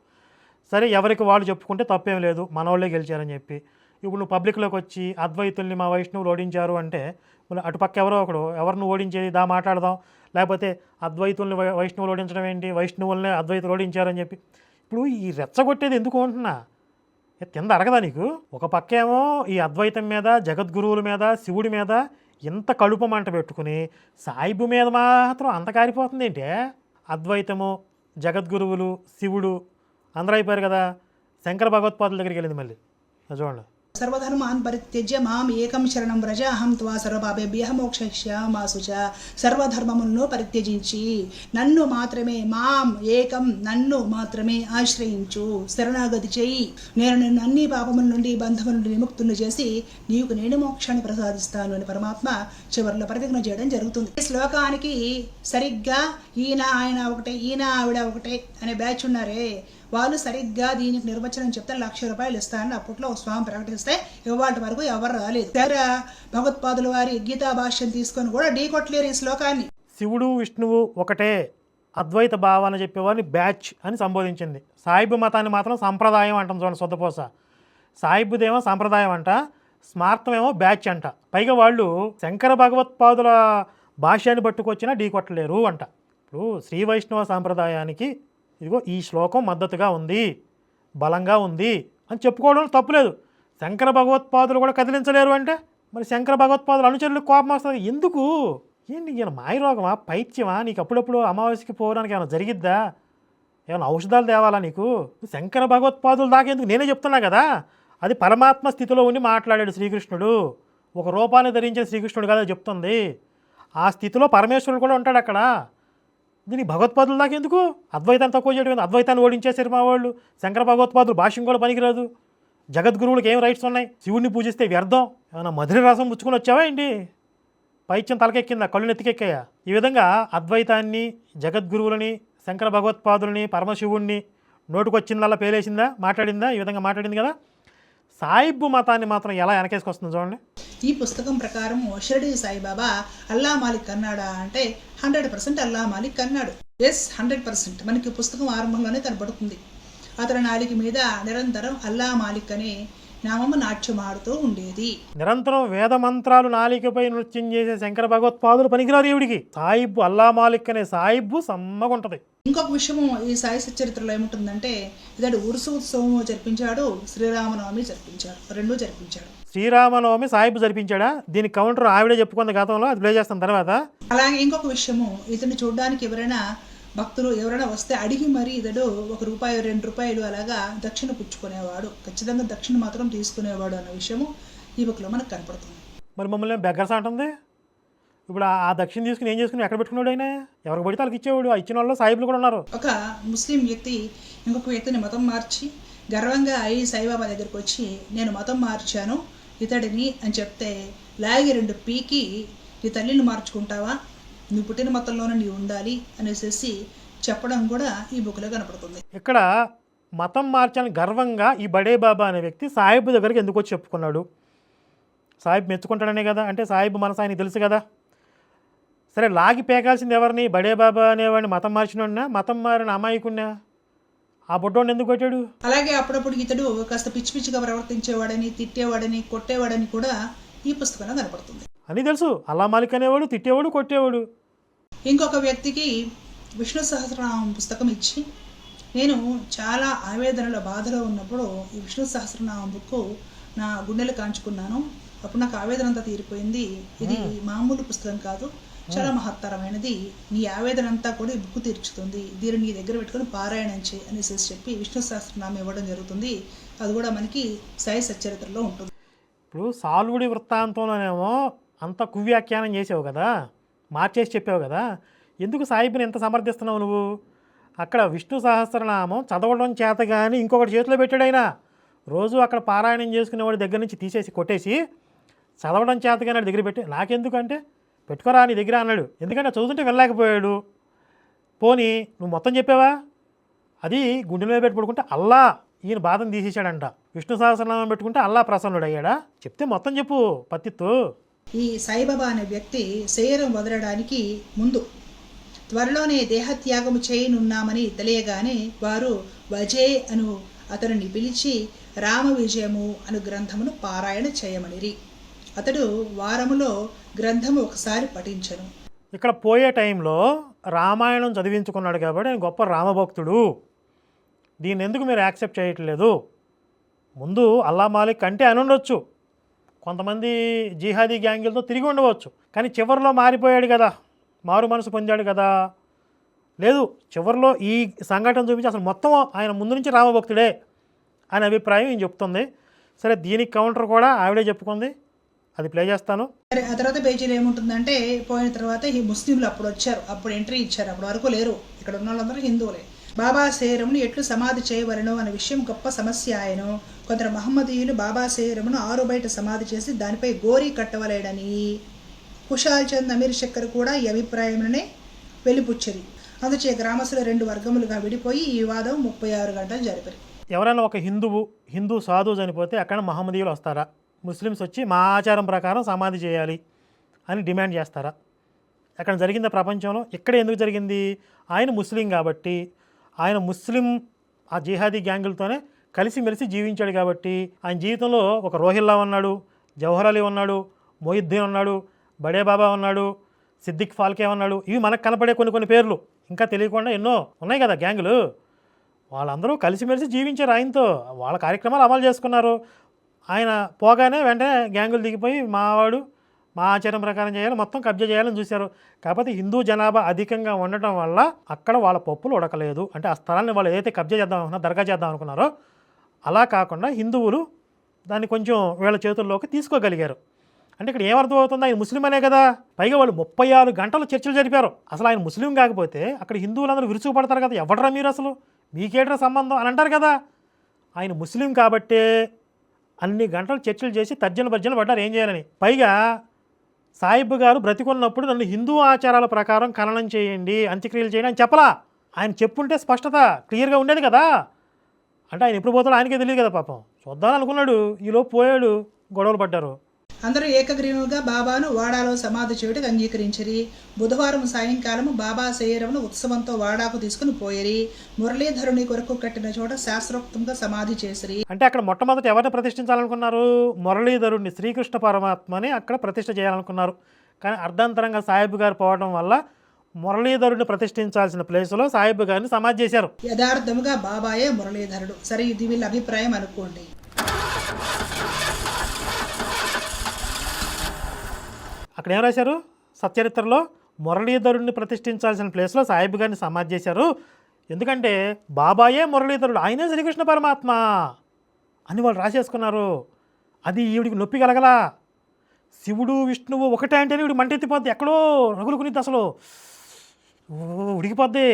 సరే, ఎవరికి వాళ్ళు చెప్పుకుంటే తప్పేం లేదు, మనోళ్ళే గెలిచారని చెప్పి. ఇప్పుడు నువ్వు పబ్లిక్లోకి వచ్చి అద్వైతుల్ని మా వైష్ణవులు ఓడించారు అంటే అటుపక్క ఎవరిని ఓడించేది దా మాట్లాడదాం, లేకపోతే అద్వైతుల్ని వైష్ణవులు ఓడించడం ఏంటి, వైష్ణవుల్ని అద్వైతులు ఓడించారని చెప్పి. ఇప్పుడు ఈ రెచ్చగొట్టేది ఎందుకు అంటున్నా, కింద అరగదా నీకు? ఒక పక్కేమో ఈ అద్వైతం మీద, జగద్గురువుల మీద, శివుడి మీద ఇంత కడుపు మంట పెట్టుకుని సాయిబు మీద మాత్రం అంత కారిపోతుంది ఏంటి? అద్వైతము, జగద్గురువులు, శివుడు అందరూ అయిపోయారు కదా. శంకర భగవత్పాదుల దగ్గరికి వెళ్ళింది మళ్ళీ. చూడండి, సర్వధర్మాన్ పరిత్యజ్య మాం ఏకం శరణం వ్రజ అహం త్వా సర్వపాపేభ్యః మోక్షయిష్యామి. సర్వధర్మములను పరిత్యజించి నన్ను మాత్రమే, మాం ఏకం నన్ను మాత్రమే ఆశ్రయించు, శరణాగతి చేయి. నేను నిన్ను అన్ని పాపముల నుండి, బంధముల నుండి విముక్తులను చేసి నీకు నేను మోక్షాన్ని ప్రసాదిస్తాను అని పరమాత్మ చివరిలో ప్రతిజ్ఞ చేయడం జరుగుతుంది. ఈ శ్లోకానికి సరిగ్గా ఈయన ఆయన ఒకటే, ఈయన ఆవిడ ఒకటే అనే బ్యాచ్ ఉన్నారే, వాళ్ళు సరిగ్గా దీనికి నిర్వచనం చెప్తే 1,00,000 రూపాయలు ఇస్తారని అప్పట్లో ఒక స్వామి ప్రకటిస్తే ఇవాళ వరకు ఎవరు రాలేదు. సరే భగవత్పాదుల వారి గీతా భాష్యం తీసుకొని కూడా ఢీకొట్టలేరు ఈ శ్లోకాన్ని. శివుడు విష్ణువు ఒకటే అద్వైత భావాన్ని చెప్పేవారిని బ్యాచ్ అని సంబోధించింది. సాయిబు మతాన్ని మాత్రం సంప్రదాయం అంటాం చూడండి, సొద్దపోస. సాయిబుదేమో సంప్రదాయం అంట, స్మార్థమేమో బ్యాచ్ అంట. పైగా వాళ్ళు శంకర భగవత్పాదుల భాష్యాన్ని పట్టుకొచ్చినా ఢీకొట్టలేరు అంట. ఇప్పుడు శ్రీ వైష్ణవ సాంప్రదాయానికి ఇదిగో ఈ శ్లోకం మద్దతుగా ఉంది, బలంగా ఉంది అని చెప్పుకోవడం తప్పులేదు. శంకర భగవత్పాదులు కూడా కదిలించలేరు అంటే మరి శంకర భగవత్పాదులు అనుచరులకు కోపం వస్తుంది. ఎందుకు? ఏంటి ఈయన మాయరోగమా, పైత్యమా? నీకు అప్పుడప్పుడు అమావాస్యకి పోవడానికి ఏమైనా జరిగిద్దా? ఏమైనా ఔషధాలు తేవాలా నీకు? శంకర భగవత్పాదులు దాకా ఎందుకు? నేనే చెప్తున్నా కదా, అది పరమాత్మ స్థితిలో ఉండి మాట్లాడాడు శ్రీకృష్ణుడు. ఒక రూపాన్ని ధరించిన శ్రీకృష్ణుడు కదా చెప్తుంది. ఆ స్థితిలో పరమేశ్వరుడు కూడా ఉంటాడు అక్కడ. దీనికి భగవత్పాదులు దాకా ఎందుకు? అద్వైతాన్ని తక్కువ చేయడం, అద్వైతాన్ని ఓడించేశారు మా వాళ్ళు. శంకర భగవత్పాదులు భాష్యం కూడా పనికిరాదు. జగద్గురువులకు ఏం రైట్స్ ఉన్నాయి? శివుడిని పూజిస్తే వ్యర్థం. ఏమైనా మధుర రసం పుచ్చుకొని వచ్చావా ఏంటి? పైత్యం తలకెక్కిందా, కళ్ళు నెత్తికెక్కాయా? ఈ విధంగా అద్వైతాన్ని, జగద్గురువులని, శంకర భగవత్పాదులని, పరమశివుణ్ణి నోటుకొచ్చిందల్లా పేలేసిందా, మాట్లాడిందా? ఈ విధంగా మాట్లాడింది కదా. సాయిబు మతాన్ని మాత్రం ఎలా వెనకేసుకొస్తుంది చూడండి. ఈ పుస్తకం ప్రకారం షిరిడి సాయిబాబా అల్లా మాలిక్ అన్నాడా అంటే 100% అల్లా మాలిక్ అన్నాడు. ఎస్, 100%. మనకి పుస్తకం ఆరంభంలోనే కనబడుతుంది. అతని నాలిక మీద నిరంతరం అల్లా మాలిక్ అనే నామము నాట్యమాడుతూ ఉండేది. నిరంతరం వేద మంత్రాలు నాలికపై నృత్యం చేసే శంకర భగవత్పాదులు పనికిరారు ఈవిడికి. సాయిబు అల్లా మాలిక్ అనే సాయిబు సమ్మగుంటది. ఇంకొక విషయము ఈ సాయి సచ్చరిత్రలో ఏముంటుందంటే ఇతడు ఉరుసు ఉత్సవము జరిపించాడు, శ్రీరామనవమి జరిపించాడు, రెండూ జరిపించాడు. శ్రీరామనవమి సాయిబు జరిపించాడా? దీనికి కౌంటర్ ఆవిడే చెప్పుకుంది గతంలో, అది ప్లే చేస్తాం తర్వాత. అలాగే ఇంకొక విషయము, ఇతన్ని చూడడానికి ఎవరైనా భక్తులు ఎవరైనా వస్తే అడిగి మరి ఇతడు ₹1, ₹2 అలాగా దక్షిణ పుచ్చుకునేవాడు. ఖచ్చితంగా దక్షిణ మాత్రం తీసుకునేవాడు అన్న విషయము ఈ బుక్లో మనకు కనపడుతుంది. మరి మమ్మల్ని బెగ్గర్స్ అంటుంది. ఇప్పుడు ఆ దక్షిణ తీసుకుని ఏం చేసుకుని ఎక్కడ పెట్టుకున్నాడు? ఆయన ఎవరికి పడితే వాళ్ళకి ఇచ్చేవాడు. ఆ ఇచ్చిన వాళ్ళు సాయిబులు కూడా ఉన్నారు. ఒక ముస్లిం వ్యక్తి ఇంకొక వ్యక్తిని మతం మార్చి గర్వంగా అయి సాయిబాబా దగ్గరికి వచ్చి నేను మతం మార్చాను ఇతడిని అని చెప్తే లాగి 2 పీకి నీ తల్లిని మార్చుకుంటావా, నువ్వు పుట్టిన మతంలోనే నీవు ఉండాలి అనేసి చెప్పడం కూడా ఈ బుక్లో కనపడుతుంది. ఇక్కడ మతం మార్చాలని గర్వంగా ఈ బడే బాబా అనే వ్యక్తి సాయిబు దగ్గరికి ఎందుకు వచ్చి చెప్పుకున్నాడు? సాయిబు మెచ్చుకుంటాడనే కదా. అంటే సాయిబు మనసు ఆయనకి తెలుసు కదా. సరే, లాగి పేకాల్సింది ఎవరిని? బడే బాబా అనేవాడిని మతం మార్చినోడినా, మతం మారిన అమాయకుడినా? ఆ బుడ్డోడిని ఎందుకు కొట్టాడు? అలాగే అప్పుడప్పుడు ఇతడు కాస్త పిచ్చి పిచ్చిగా ప్రవర్తించేవాడని, తిట్టేవాడని, కొట్టేవాడని కూడా ఈ పుస్తకంలో కనపడుతుంది. అని తెలుసు. అల్లా మాలిక్ అనేవాడు తిట్టేవాడు, కొట్టేవాడు. ఇంకొక వ్యక్తికి విష్ణు సహస్రనామం పుస్తకం ఇచ్చి నేను చాలా ఆవేదనలో బాధలో ఉన్నప్పుడు ఈ విష్ణు సహస్రనామం బుక్ నా గుండెలు కాంచుకున్నాను. అప్పుడు నాకు ఆవేదన అంతా తీరిపోయింది. ఇది మామూలు పుస్తకం కాదు, చాలా మహత్తరమైనది. నీ ఆవేదన అంతా కూడా ఈ బుక్ తీర్చుతుంది. దీన్ని నీ దగ్గర పెట్టుకుని పారాయణం చేయి అనేసి చెప్పి విష్ణు సహస్రనామం ఇవ్వడం జరుగుతుంది. అది కూడా మనకి సాయి సచ్చరిత్రలో ఉంటుంది. ఇప్పుడు సాల్వుడి వృత్తాంతంలోనేమో అంత కువ్యాఖ్యానం చేసావు కదా, మార్చేసి చెప్పావు కదా, ఎందుకు సాయిబుని ఎంత సమర్థిస్తున్నావు నువ్వు? అక్కడ విష్ణు సహస్రనామం చదవడం చేత కానీ ఇంకొకటి చేతిలో పెట్టాడు ఆయన. రోజు అక్కడ పారాయణం చేసుకునేవాడి దగ్గర నుంచి తీసేసి కొట్టేసి చదవడం చేత కానీ దగ్గర పెట్టి నాకెందుకంటే పెట్టుకోరా నీ దగ్గర అన్నాడు. ఎందుకంటే చదువుతుంటే వెళ్ళలేకపోయాడు. పోనీ నువ్వు మొత్తం చెప్పావా? అది గుండె మీద పెట్టి పడుకుంటే అల్లా ఈయన బాధను తీసేశాడంట. విష్ణు సహస్రనామం పెట్టుకుంటే అల్లా ప్రసన్నుడు అయ్యాడా? చెప్తే మొత్తం చెప్పు పత్తిత్తు. ఈ సాయిబాబా అనే వ్యక్తి శరీరం వదలడానికి ముందు త్వరలోనే దేహత్యాగము చేయనున్నామని తెలియగానే వారు వజే అను అతనిని పిలిచి రామ విజయము అను గ్రంథమును పారాయణ చేయమనిరి. అతడు వారములో గ్రంథము ఒకసారి పఠించను. ఇక్కడ పోయే టైంలో రామాయణం చదివించుకున్నాడు కాబట్టి ఆయన గొప్ప రామభక్తుడు. దీన్ని ఎందుకు మీరు యాక్సెప్ట్ చేయట్లేదు? ముందు అల్లా మాలిక్ అంటే అని ఉండొచ్చు, కొంతమంది జిహాదీ గ్యాంగులతో తిరిగి ఉండవచ్చు, కానీ చివరిలో మారిపోయాడు కదా, మారు మనసు పొందాడు కదా. లేదు, చివరిలో ఈ సంఘటన చూపించి అసలు మొత్తం ఆయన ముందు నుంచి రామభక్తుడే అనే అభిప్రాయం ఈయన చెప్తుంది. సరే, దీనికి కౌంటర్ కూడా ఆవిడే చెప్పుకుంది, అది ప్లే చేస్తాను. సరే, ఆ తర్వాత పేజీలో ఏముంటుందంటే పోయిన తర్వాత ఈ ముస్లింలు అప్పుడు వచ్చారు, అప్పుడు ఎంట్రీ ఇచ్చారు, అప్పటి వరకు లేరు. ఇక్కడ ఉన్న వాళ్ళందరూ హిందువులే. బాబా శరీరమును ఎట్లు సమాధి చేయవలను అనే విషయం గొప్ప సమస్య ఆయను. కొందరు మహమ్మదీయులు బాబా శరీరమును 6 బయట సమాధి చేసి దానిపై గోరీ కట్టవలేడని, కుషాల్ చంద్ అమీర్ శక్కర్ కూడా ఈ అభిప్రాయంలోనే వెలిపుచ్చరి. అందుచే గ్రామస్తులు 2 వర్గములుగా విడిపోయి ఈ వివాదం 36 గంటలు జరిపారు. ఎవరైనా ఒక హిందూ సాధువు చనిపోతే అక్కడ మహమ్మదీయులు వస్తారా? ముస్లిమ్స్ వచ్చి మా ఆచారం ప్రకారం సమాధి చేయాలి అని డిమాండ్ చేస్తారా? అక్కడ జరిగింది ప్రపంచంలో. ఇక్కడ ఎందుకు జరిగింది? ఆయన ముస్లిం కాబట్టి, ఆయన ముస్లిం ఆ జిహాదీ గ్యాంగులతోనే కలిసిమెలిసి జీవించాడు కాబట్టి ఆయన జీవితంలో ఒక రోహిల్లా ఉన్నాడు, జవహర్ అలీ ఉన్నాడు, మొయిద్దీన్ ఉన్నాడు, బడే బాబా ఉన్నాడు, సిద్దిక్ ఫాల్కే ఉన్నాడు. ఇవి మనకు కనపడే కొన్ని పేర్లు, ఇంకా తెలియకుండా ఎన్నో ఉన్నాయి కదా గ్యాంగులు. వాళ్ళందరూ కలిసిమెలిసి జీవించారు ఆయనతో, వాళ్ళ కార్యక్రమాలు అమలు చేసుకున్నారు. ఆయన పోగానే వెంటనే గ్యాంగులు దిగిపోయి మావాడు మా ఆచారం ప్రకారం చేయాలి, మొత్తం కబ్జా చేయాలని చూశారు. కాకపోతే హిందూ జనాభా అధికంగా ఉండటం వల్ల అక్కడ వాళ్ళ పప్పులు ఉడకలేదు. అంటే ఆ స్థలాన్ని వాళ్ళు ఏదైతే కబ్జా చేద్దాం అనుకున్నారో, దర్గా చేద్దాం అనుకున్నారో అలా కాకుండా హిందువులు దాన్ని కొంచెం వీళ్ళ చేతుల్లోకి తీసుకోగలిగారు. అంటే ఇక్కడ ఏమర్థం అవుతుంది? ఆయన ముస్లిం అనే కదా. పైగా వాళ్ళు 36 గంటలు చర్చలు జరిపారు. అసలు ఆయన ముస్లిం కాకపోతే అక్కడ హిందువులందరూ విరుచుకుపడతారు కదా, ఎవడరా మీరు, అసలు మీకేట్రా సంబంధం అని అంటారు కదా. ఆయన ముస్లిం కాబట్టే అన్ని గంటలు చర్చలు చేసి తర్జన భర్జన పడ్డారు ఏం చేయాలని. పైగా సాహిబ్ గారు బ్రతికున్నప్పుడు నన్ను హిందూ ఆచారాల ప్రకారం ఖననం చేయండి, అంత్యక్రియలు చేయండి అని చెప్పలా. ఆయన చెప్పుంటే స్పష్టత క్లియర్గా ఉండేది కదా. అంటే ఆయన ఎప్పుడు పోతాడో ఆయనకే తెలియదు కదా పాపం. చూద్దామని అనుకున్నాడు, ఈలోపు పోయాడు, గొడవలు పడ్డారు. అందరూ ఏకగ్రీవంగా బాబాను వాడాలో సమాధి చేయుటకు అంగీకరించిరి. బుధవారం సాయంకాలం బాబా శరీరమును ఉత్సవంతో వాడాకు తీసుకుని పోయిరి. మురళీధరుని కొరకు కట్టిన చోట శాస్త్రోక్తంగా సమాధి చేసిరి. అంటే అక్కడ మొట్టమొదటి ఎవరిని ప్రతిష్ఠించాలనుకున్నారు? మురళీధరుణ్ణి, శ్రీకృష్ణ పరమాత్మని అక్కడ ప్రతిష్ఠ చేయాలనుకున్నారు. కానీ అర్ధాంతరంగా సాహిబ్ గారు పోవడం వల్ల మురళీధరుడిని ప్రతిష్ఠించాల్సిన ప్లేసులో సాహిబ్ గారిని సమాధి చేశారు. యథార్థముగా బాబాయే మురళీధరుడు. సరే, ఇది వీళ్ళ అభిప్రాయం అనుకోండి. అక్కడ ఏం రాశారు సచ్చరిత్రలో? మురళీధరుడిని ప్రతిష్ఠించాల్సిన ప్లేస్లో సాహిబ్ గారిని సమాధి చేశారు. ఎందుకంటే బాబాయే మురళీధరుడు, ఆయనే శ్రీకృష్ణ పరమాత్మ అని వాళ్ళు రాసేసుకున్నారు. అది ఈవిడికి నొప్పి కలగలా. శివుడు విష్ణువు ఒకటే అంటేనే ఈవిడికి మంటెత్తిపోద్ది, ఎక్కడో రగులుకునిద్ది, అసలు ఉడికిపోద్ది.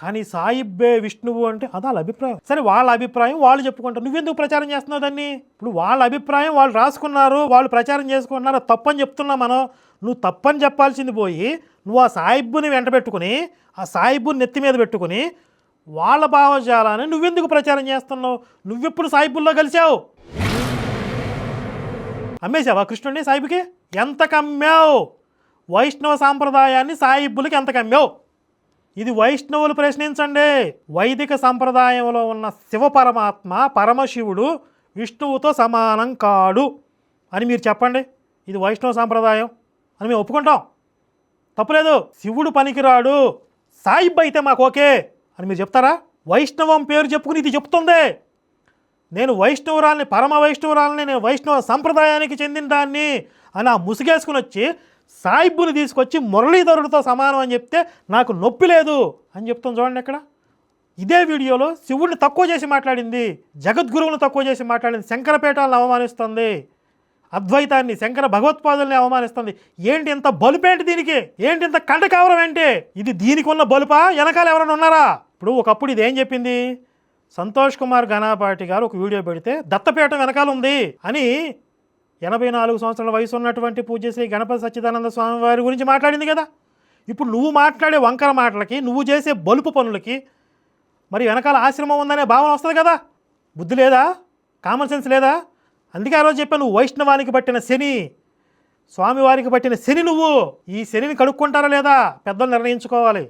కానీ సాయిబ్బే విష్ణువు అంటే అది వాళ్ళ అభిప్రాయం. సరే, వాళ్ళ అభిప్రాయం వాళ్ళు చెప్పుకుంటారు, నువ్వెందుకు ప్రచారం చేస్తున్నావు దాన్ని? ఇప్పుడు వాళ్ళ అభిప్రాయం వాళ్ళు రాసుకున్నారు, వాళ్ళు ప్రచారం చేసుకున్నారు, తప్పని చెప్తున్నా మనం. నువ్వు తప్పని చెప్పాల్సింది పోయి నువ్వు ఆ సాయిబ్బుని వెంట పెట్టుకుని, ఆ సాయిబ్బుని నెత్తి మీద పెట్టుకుని వాళ్ళ భావజాలాన్ని నువ్వెందుకు ప్రచారం చేస్తున్నావు? నువ్వెప్పుడు సాయిబ్బుల్లో కలిసావు? అమ్మేశావా కృష్ణుడిని సాయిబుకి? ఎంత కమ్మావు? వైష్ణవ సాంప్రదాయాన్ని సాయిబ్బులకి ఎంత కమ్మావు? ఇది వైష్ణవులు ప్రశ్నించండి. వైదిక సంప్రదాయంలో ఉన్న శివపరమాత్మ, పరమశివుడు విష్ణువుతో సమానం కాడు అని మీరు చెప్పండి. ఇది వైష్ణవ సాంప్రదాయం అని మేము ఒప్పుకుంటాం, తప్పులేదు. శివుడు పనికిరాడు, సాయిబ్ అయితే మాకు ఓకే అని మీరు చెప్తారా? వైష్ణవం పేరు చెప్పుకుని ఇది చెప్తుంది. నేను వైష్ణవురాల్ని, పరమ వైష్ణవురాల్ని, నేను వైష్ణవ సంప్రదాయానికి చెందిన దాన్ని అని ఆ ముసుగేసుకుని వచ్చి సాయిబ్బుని తీసుకొచ్చి మురళీధరుడితో సమానం అని చెప్తే నాకు నొప్పి లేదు అని చెప్తాం. చూడండి ఇక్కడ ఇదే వీడియోలో శివుడిని తక్కువ చేసి మాట్లాడింది, జగద్గురువుని తక్కువ చేసి మాట్లాడింది, శంకరపీఠాలను అవమానిస్తుంది, అద్వైతాన్ని, శంకర భగవత్పాదుల్ని అవమానిస్తుంది. ఏంటి ఇంత బలుపేంటి దీనికి? ఏంటి ఇంత కంటకావరం ఏంటి? ఇది దీనికి ఉన్న బలుపా? వెనకాల ఎవరైనా ఉన్నారా? ఇప్పుడు ఒకప్పుడు ఇది ఏం చెప్పింది? సంతోష్ కుమార్ ఘనాపాటి గారు ఒక వీడియో పెడితే దత్తపీఠం వెనకాల ఉంది అని 84 సంవత్సరాల వయసు ఉన్నటువంటి పూజ్యశ్రీ గణపతి సచ్చిదానంద స్వామి వారి గురించి మాట్లాడింది కదా. ఇప్పుడు నువ్వు మాట్లాడే వంకర మాటలకి, నువ్వు చేసే బలుపు పనులకి మరి వెనకాల ఆశ్రమం ఉందనే భావన వస్తుంది కదా. బుద్ధి లేదా? కామన్ సెన్స్ లేదా? అందుకే ఆ రోజు చెప్పాను, నువ్వు వైష్ణవానికి పట్టిన శని, స్వామివారికి పట్టిన శని. నువ్వు ఈ శనిని కడుక్కుంటారా లేదా పెద్దలు నిర్ణయించుకోవాలి.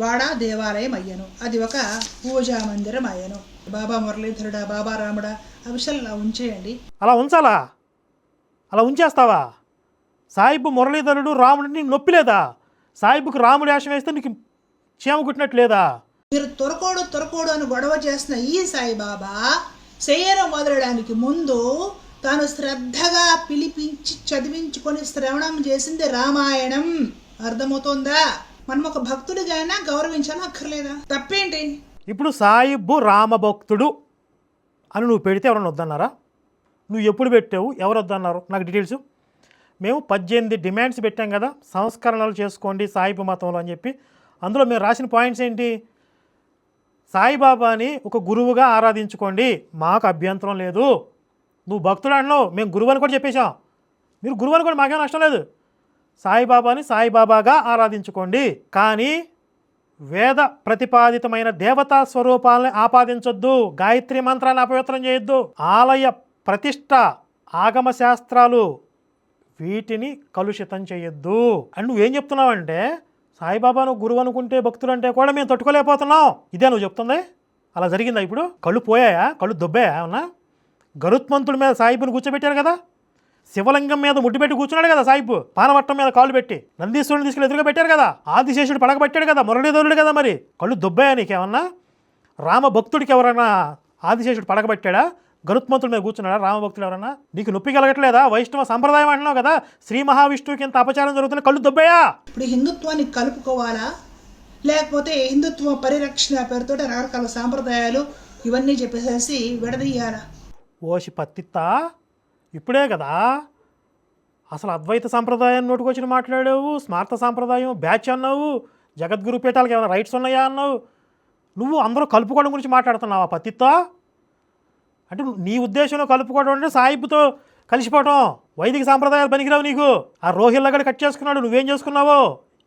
వాడా దేవాలయం అయ్యను, అది ఒక పూజా మందిరం అయ్యను. బాబా మురళీధరుడా, బాబా రాముడా, ఆ విషయాలు అలా ఉంచేయండి. అలా ఉంచాలా? అలా ఉంచేస్తావా? సాయిబు మురళీధరుడు రాముడిని నీకు నొప్పి లేదా? సాయిబుకు రాముడి వేషం వేస్తే నీకు చీమ కుట్టినట్టు లేదా? మీరు తొరకోడు అని గొడవ చేసిన ఈ సాయిబాబా శయనం వదలడానికి ముందు తాను శ్రద్ధగా పిలిపించి చదివించుకొని శ్రవణం చేసింది రామాయణం. అర్థమవుతోందా? మనం ఒక భక్తుడిగా అయినా గౌరవించాలని అక్కర్లేదా? తప్పేంటి? ఇప్పుడు సాయిబ్బు రామభక్తుడు అని నువ్వు పెడితే ఎవరైనా వద్దన్నారా? నువ్వు ఎప్పుడు పెట్టావు? ఎవరు వద్దన్నారు? నాకు డీటెయిల్స్. మేము 18 డిమాండ్స్ పెట్టాం కదా, సంస్కరణలు చేసుకోండి సాయిబు మతంలో అని చెప్పి. అందులో మేము రాసిన పాయింట్స్ ఏంటి? సాయిబాబాని ఒక గురువుగా ఆరాధించుకోండి, మాకు అభ్యంతరం లేదు. నువ్వు భక్తుడు అన్నావు, మేము గురువు అని కూడా చెప్పేశాం. మీరు గురువు అని కూడా మాకేం నష్టం లేదు. సాయిబాబాని సాయిబాబాగా ఆరాధించుకోండి, కానీ వేద ప్రతిపాదితమైన దేవతా స్వరూపాలని ఆపాదించొద్దు, గాయత్రి మంత్రాన్ని అపవిత్రం చేయొద్దు, ఆలయ ప్రతిష్ట, ఆగమ శాస్త్రాలు వీటిని కలుషితం చేయొద్దు. అండ్ నువ్వేం చెప్తున్నావంటే సాయిబాబా నువ్వు గురువు అనుకుంటే భక్తులు అంటే కూడా మేము తట్టుకోలేకపోతున్నాం, ఇదే నువ్వు చెప్తుంది? అలా జరిగిందా? ఇప్పుడు కళ్ళు పోయాయా? కళ్ళు దొబ్బాయా? అవునా? గరుత్మంతుడి మీద సాయిబుని కూర్చోబెట్టారు కదా, శివలింగం మీద ముడ్డు పెట్టి కూర్చున్నాడు కదా సాయిబు, పానవట్టం మీద కాళ్ళు పెట్టి, నందీశ్వరుని తీసుకెళ్ళి ఎదురుగా పెట్టారు కదా, ఆదిశేషుడు పడకబెట్టాడు కదా, మురళీధరుడు కదా, మరి కళ్ళు దొబ్బాయా నీకేమన్నా? రామ భక్తుడికి ఎవరన్నా ఆదిశేషుడు పడకబెట్టాడా? గరుత్మంతుడి మీద కూర్చున్నాడా రామభక్తుడు ఎవరన్నా? నీకు నొప్పి కలగట్లేదా? వైష్ణవ సంప్రదాయం అంటున్నావు కదా, శ్రీ మహావిష్ణువుకి ఇంత అపచారం జరుగుతుంది, కళ్ళు దొబ్బాయా? ఇప్పుడు హిందుత్వాన్ని కలుపుకోవాలా, లేకపోతే హిందుత్వ పరిరక్షణ పేరుతో రకరకాల సాంప్రదాయాలు ఇవన్నీ చెప్పేసేసి విడదీయాలా? ఓసి పత్తిత్తా, ఇప్పుడే కదా అసలు అద్వైత సాంప్రదాయం నోటుకొచ్చి మాట్లాడావు, స్మార్త సాంప్రదాయం బ్యాచ్ అన్నావు, జగద్గురు పీఠాలకు ఏమైనా రైట్స్ ఉన్నాయా అన్నావు. నువ్వు అందరూ కలుపుకోవడం గురించి మాట్లాడుతున్నావా పత్తిత్తా? అంటే నీ ఉద్దేశంలో కలుపుకోవడం అంటే సాయిబుతో కలిసిపోవటం, వైదిక సాంప్రదాయాలు పనికిరావు నీకు. ఆ రోహిల్లగడ కట్ చేసుకున్నాడు, నువ్వేం చేసుకున్నావో,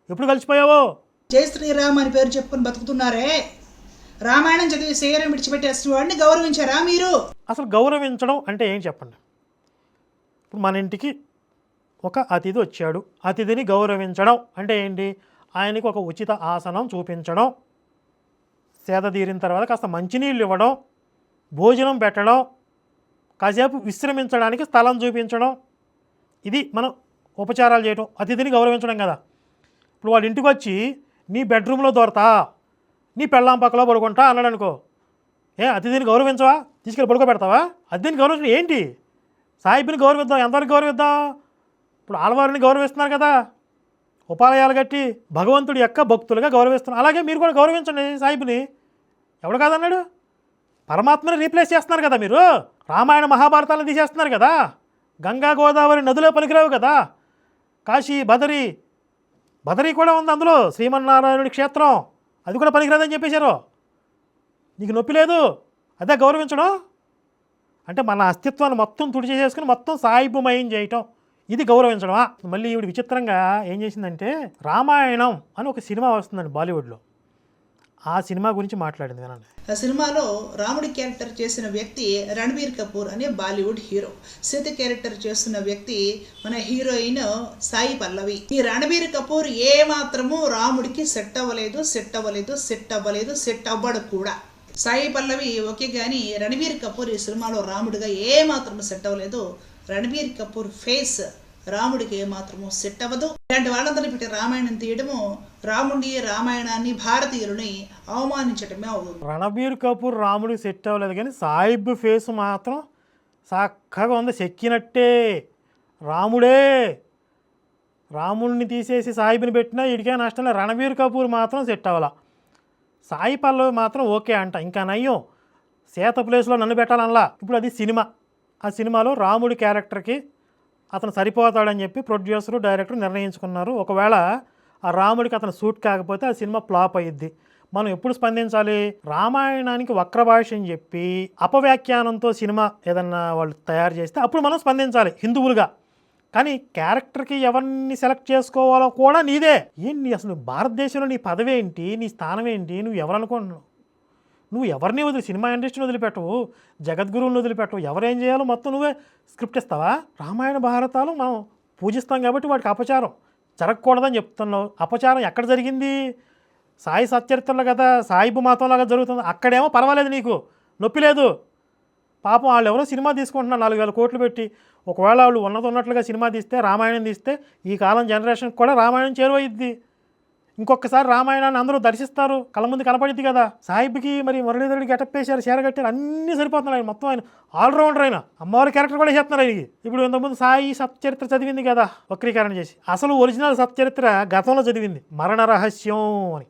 ఎప్పుడు కలిసిపోయావో? జై శ్రీరామ్ అని పేరు చెప్పుకొని బతుకుతున్నారే, రామాయణం చదివి శరీరం విడిచిపెట్టేసిన వాడిని గౌరవించారా మీరు? అసలు గౌరవించడం అంటే ఏం చెప్పండి? ఇప్పుడు మన ఇంటికి ఒక అతిథి వచ్చాడు, అతిథిని గౌరవించడం అంటే ఏంటి? ఆయనకి ఒక ఉచిత ఆసనం చూపించడం, సేద తీరిన తర్వాత కాస్త మంచినీళ్ళు ఇవ్వడం, భోజనం పెట్టడం, కాసేపు విశ్రమించడానికి స్థలం చూపించడం, ఇది మనం ఉపచారాలు చేయడం, అతిథిని గౌరవించడం కదా. ఇప్పుడు వాడి ఇంటికి వచ్చి నీ బెడ్రూమ్లో దొరతా, నీ పెళ్ళాం పక్కలో పడుకుంటా అన్నాడు అనుకో, అతిథిని గౌరవించవా? తీసుకెళ్ళి పడుకోబెడతావా? అతిథిని గౌరవించడం ఏంటి? సాయిబుని గౌరవిద్దాం, ఎంతవరకు గౌరవిద్దాం? ఇప్పుడు ఆళ్వారిని గౌరవిస్తున్నారు కదా, ఉపాలయాలు కట్టి భగవంతుడి యొక్క భక్తులుగా గౌరవిస్తున్నారు, అలాగే మీరు కూడా గౌరవించండి సాయిబుని. ఎవడు కాదన్నాడు? పరమాత్మని రీప్లేస్ చేస్తున్నారు కదా మీరు, రామాయణ మహాభారతాలను తీసేస్తున్నారు కదా, గంగా గోదావరి నదులో పనికిరావు కదా, కాశీ బదరీ కూడా ఉంది అందులో, శ్రీమన్నారాయణుడి క్షేత్రం, అది కూడా పనికిరాదని చెప్పేశారు. నీకు నొప్పి లేదు, అదే గౌరవించడం అంటే? మన అస్తిత్వాన్ని మొత్తం తుడిచేసుకుని మొత్తం సాయిబుమయం చేయటం, ఇది గౌరవించడమా? మళ్ళీ ఈవిడ విచిత్రంగా ఏం చేసిందంటే, రామాయణం అని ఒక సినిమా వస్తుందండి బాలీవుడ్లో, ఆ సినిమా గురించి మాట్లాడింది వినండి. ఆ సినిమాలో రాముడి క్యారెక్టర్ చేసిన వ్యక్తి రణబీర్ కపూర్ అనే బాలీవుడ్ హీరో, సీత క్యారెక్టర్ చేస్తున్న వ్యక్తి మన హీరోయిన్ సాయి పల్లవి. ఈ రణబీర్ కపూర్ ఏ మాత్రము రాముడికి సెట్ అవ్వడు కూడా. సాయి పల్లవి ఓకే, కానీ రణబీర్ కపూర్ ఈ సినిమాలో రాముడిగా ఏ మాత్రము సెట్ అవ్వలేదు. రణబీర్ కపూర్ ఫేస్ రాముడికి ఏ మాత్రము సెట్ అవ్వదు. ఇలాంటి వాళ్ళందరినీ పెట్టి రామాయణం తీయడము రాముడి రామాయణాన్ని భారతీయులని అవమానించడమే అవుతుంది. రణబీర్ కపూర్ రాముడికి సెట్ అవ్వలేదు, కానీ సాయిబ్ ఫేస్ మాత్రం చక్కగా ఉంది, చెక్కినట్టే. రాముడిని తీసేసి సాయిబుని పెట్టినా ఇడికే నష్టం లేదు. రణబీర్ కపూర్ మాత్రం సెట్ అవ్వాల. సాయి పల్లవి మాత్రం ఓకే అంట, ఇంకా నయ్యం సీత ప్లేస్లో నన్ను పెట్టాలనలా. ఇప్పుడు అది సినిమా, ఆ సినిమాలో రాముడి క్యారెక్టర్కి అతను సరిపోతాడని చెప్పి ప్రొడ్యూసరు డైరెక్టర్ నిర్ణయించుకున్నారు. ఒకవేళ ఆ రాముడికి అతను సూట్ కాకపోతే ఆ సినిమా ఫ్లాప్ అయ్యిద్ది. మనం ఎప్పుడు స్పందించాలి? రామాయణానికి వక్ర భాష అని చెప్పి అపవ్యాఖ్యానంతో సినిమా ఏదన్నా వాళ్ళు తయారు చేస్తే అప్పుడు మనం స్పందించాలి హిందువులుగా. కానీ క్యారెక్టర్కి ఎవరిని సెలెక్ట్ చేసుకోవాలో కూడా నీదే. ఏంటి అసలు భారతదేశంలో నీ పదవి ఏంటి, నీ స్థానం ఏంటి, నువ్వు ఎవరు అనుకుంటున్నావు? నువ్వు ఎవరిని సినిమా ఇండస్ట్రీని వదిలిపెట్టవు, జగద్గురువుని వదిలిపెట్టవు, ఎవరేం చేయాలో మొత్తం నువ్వే స్క్రిప్ట్ ఇస్తావా? రామాయణ భారతాలు మనం పూజిస్తాం కాబట్టి వాటికి అపచారం జరగకూడదని చెప్తున్నావు. అపచారం ఎక్కడ జరిగింది? సాయి సచ్చరిత్రలో కదా, సాయిబు మతంలాగా జరుగుతుంది. అక్కడేమో పర్వాలేదు, నీకు నొప్పి లేదు. పాపం వాళ్ళు ఎవరో సినిమా తీసుకుంటున్నారు 4,000 కోట్లు పెట్టి. ఒకవేళ వాళ్ళు ఉన్నట్లుగా సినిమా తీస్తే, రామాయణం తీస్తే ఈ కాలం జనరేషన్కి కూడా రామాయణం చేరువయ్యిద్ది. ఇంకొకసారి రామాయణాన్ని అందరూ దర్శిస్తారు, కళ్ళ ముందు కనపడిద్ది కదా. సాయిబ్కి మరి మురళీధరుడికి గెటప్ వేశారు, చీర కట్టారు, అన్నీ సరిపోతున్నాయి. ఆయన మొత్తం ఆయన ఆల్రౌండర్, ఆయన అమ్మవారి క్యారెక్టర్ కూడా చేస్తున్నారు ఆయనకి. ఇప్పుడు ఇంతకుముందు సాయి సత్చరిత్ర చదివింది కదా వక్రీకరణ చేసి, అసలు ఒరిజినల్ సత్చరిత్ర గతంలో చదివింది మరణ రహస్యం అని,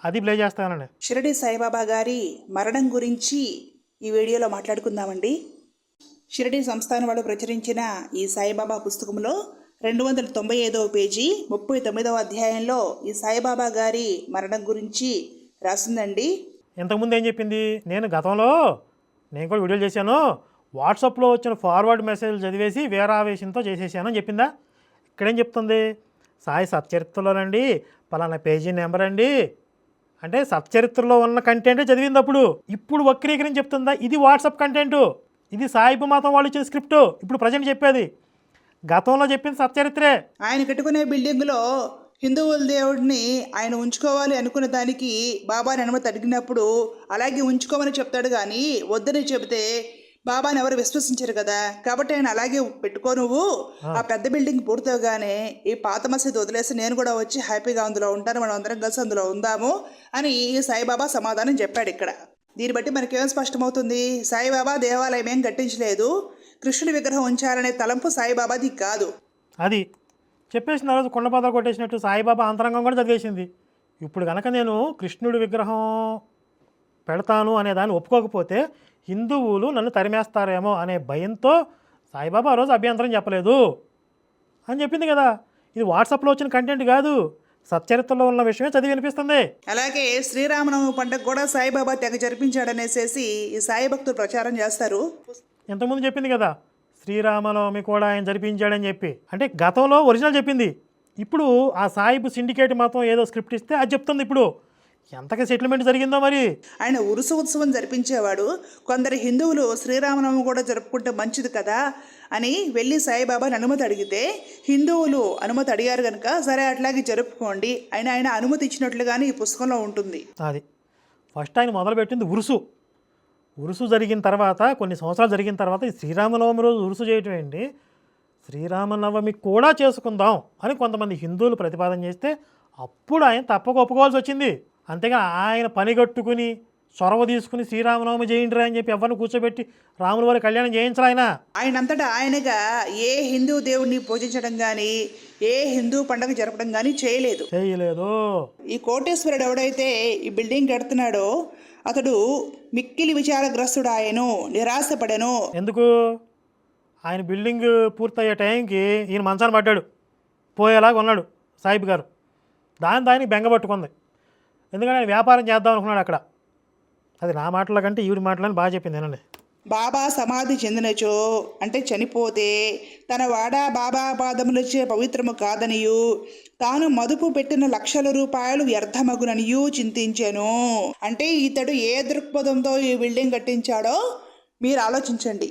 అది ప్లే చేస్తానండి. షిరిడి సాయిబాబా గారి మరణం గురించి ఈ వీడియోలో మాట్లాడుకుందామండి. షిరిడి సంస్థానం వాళ్ళు ప్రచురించిన ఈ సాయిబాబా పుస్తకంలో 295వ పేజీ 39వ అధ్యాయంలో ఈ సాయిబాబా గారి మరణం గురించి రాసిందండి. ఇంతకుముందు ఏం చెప్పింది? నేను కూడా వీడియోలు చేశాను, వాట్సాప్లో వచ్చిన ఫార్వర్డ్ మెసేజ్లు చదివేసి వేరావేశంతో చేసేసానని చెప్పిందా? ఇక్కడేం చెప్తుంది? సాయి సచ్చరిత్రలోనండి పలానా పేజీ నెంబర్ అండి అంటే సచ్చరిత్రలో ఉన్న కంటెంటే చదివింది అప్పుడు. ఇప్పుడు వక్రీకరించి చెప్తుందా? ఇది వాట్సాప్ కంటెంటు, ఇది సాయిబు మతం వాళ్ళు ఇచ్చిన స్క్రిప్టు. ఇప్పుడు ప్రజెంట్ చెప్పేది గతంలో చెప్పింది సచ్చరిత్రే. ఆయన కట్టుకునే బిల్డింగ్లో హిందువుల దేవుడిని ఆయన ఉంచుకోవాలి అనుకున్న దానికి బాబాని అనుమతి అడిగినప్పుడు అలాగే ఉంచుకోమని చెప్తాడు, కానీ వద్దని చెబితే బాబాని ఎవరు విశ్వసించరు కదా. కాబట్టి ఆయన అలాగే పెట్టుకో, నువ్వు ఆ పెద్ద బిల్డింగ్ పూర్తవగానే ఈ పాత మసీదు వదిలేసి నేను కూడా వచ్చి హ్యాపీగా అందులో ఉంటాను, మనం అందరం కలిసి అందులో ఉందాము అని సాయిబాబా సమాధానం చెప్పాడు ఇక్కడ. దీన్ని బట్టి మనకేం స్పష్టమవుతుంది? సాయిబాబా దేవాలయం ఏం కట్టించలేదు, కృష్ణుడి విగ్రహం ఉంచాలనే తలంపు సాయిబాబాది కాదు. అది చెప్పేసిన రోజు కొండపాదాలు కొట్టేసినట్టు సాయిబాబా అంతరంగం కూడా చదివేసింది. ఇప్పుడు కనుక నేను కృష్ణుడి విగ్రహం పెడతాను అనే దాన్ని ఒప్పుకోకపోతే హిందువులు నన్ను తరిమేస్తారేమో అనే భయంతో సాయిబాబా ఆ రోజు అభ్యంతరం చెప్పలేదు అని చెప్పింది కదా. ఇది వాట్సాప్లో వచ్చిన కంటెంట్ కాదు, సచ్చరిత్రలో ఉన్న విషయమే చదివి వినిపిస్తుంది. అలాగే శ్రీరామనవమి పండుగ కూడా సాయిబాబా తెగ జరిపించాడనేసేసి ఈ సాయి భక్తులు ప్రచారం చేస్తారు. ఇంతకుముందు చెప్పింది కదా శ్రీరామనవమి కూడా ఆయన జరిపించాడని చెప్పి. అంటే గతంలో ఒరిజినల్ చెప్పింది, ఇప్పుడు ఆ సాయిబు సిండికేట్ మాత్రం ఏదో స్క్రిప్ట్ ఇస్తే అది చెప్తుంది. ఇప్పుడు ఎంతగా సెటిల్మెంట్ జరిగిందో మరి. ఆయన ఉరుసు ఉత్సవం జరిపించేవాడు. కొందరు హిందువులు శ్రీరామనవమి కూడా జరుపుకుంటే మంచిది కదా అని వెళ్ళి సాయిబాబాని అనుమతి అడిగితే హిందువులు అనుమతి అడిగారు కనుక సరే అట్లాగే జరుపుకోండి ఆయన అనుమతి ఇచ్చినట్లుగానే ఈ పుస్తకంలో ఉంటుంది. అది ఫస్ట్ ఆయన మొదలుపెట్టింది ఉరుసు జరిగిన తర్వాత కొన్ని సంవత్సరాలు జరిగిన తర్వాత ఈ శ్రీరామనవమి రోజు ఉరుసు చేయటం ఏంటి, శ్రీరామనవమి కూడా చేసుకుందాం అని కొంతమంది హిందువులు ప్రతిపాదన చేస్తే అప్పుడు ఆయన తప్పక ఒప్పుకోవాల్సి వచ్చింది. అంతేగా ఆయన పనిగట్టుకుని చొరవ తీసుకుని శ్రీరామనవమి చేయండిరా అని చెప్పి ఎవరిని కూర్చోబెట్టి రాముల వారి కళ్యాణం చేయించరు. ఆయనంతటా ఆయనగా ఏ హిందూ దేవుడిని పూజించడం కానీ ఏ హిందూ పండుగ జరపడం కానీ చేయలేదు. ఈ కోటేశ్వరుడు ఎవడైతే ఈ బిల్డింగ్ కడుతున్నాడో అతడు మిక్కిలి విచారగ్రస్తుడు, ఆయను నిరాశపడను. ఎందుకు? ఆయన బిల్డింగ్ పూర్తయ్యే టైంకి ఈయన మంచాన పడ్డాడు, పోయేలాగా ఉన్నాడు సాయిబు గారు. దానికి బెంగపట్టుకుంది. ఎందుకంటే ఆయన వ్యాపారం చేద్దాం అనుకున్నాడు అక్కడ. అది నా మాటల కంటే ఈవిడి మాటలని బాగా చెప్పింది ఏనండి. బాబా సమాధి చెందినచో అంటే చనిపోతే తన వాడ బాబా పాదములచే పవిత్రము కాదనియు తాను మదుపు పెట్టిన లక్షల రూపాయలు వ్యర్థమగుననియు చింతించెను. అంటే ఇతడు ఏ దృక్పథంతో ఈ బిల్డింగ్ కట్టించాడో మీరు ఆలోచించండి.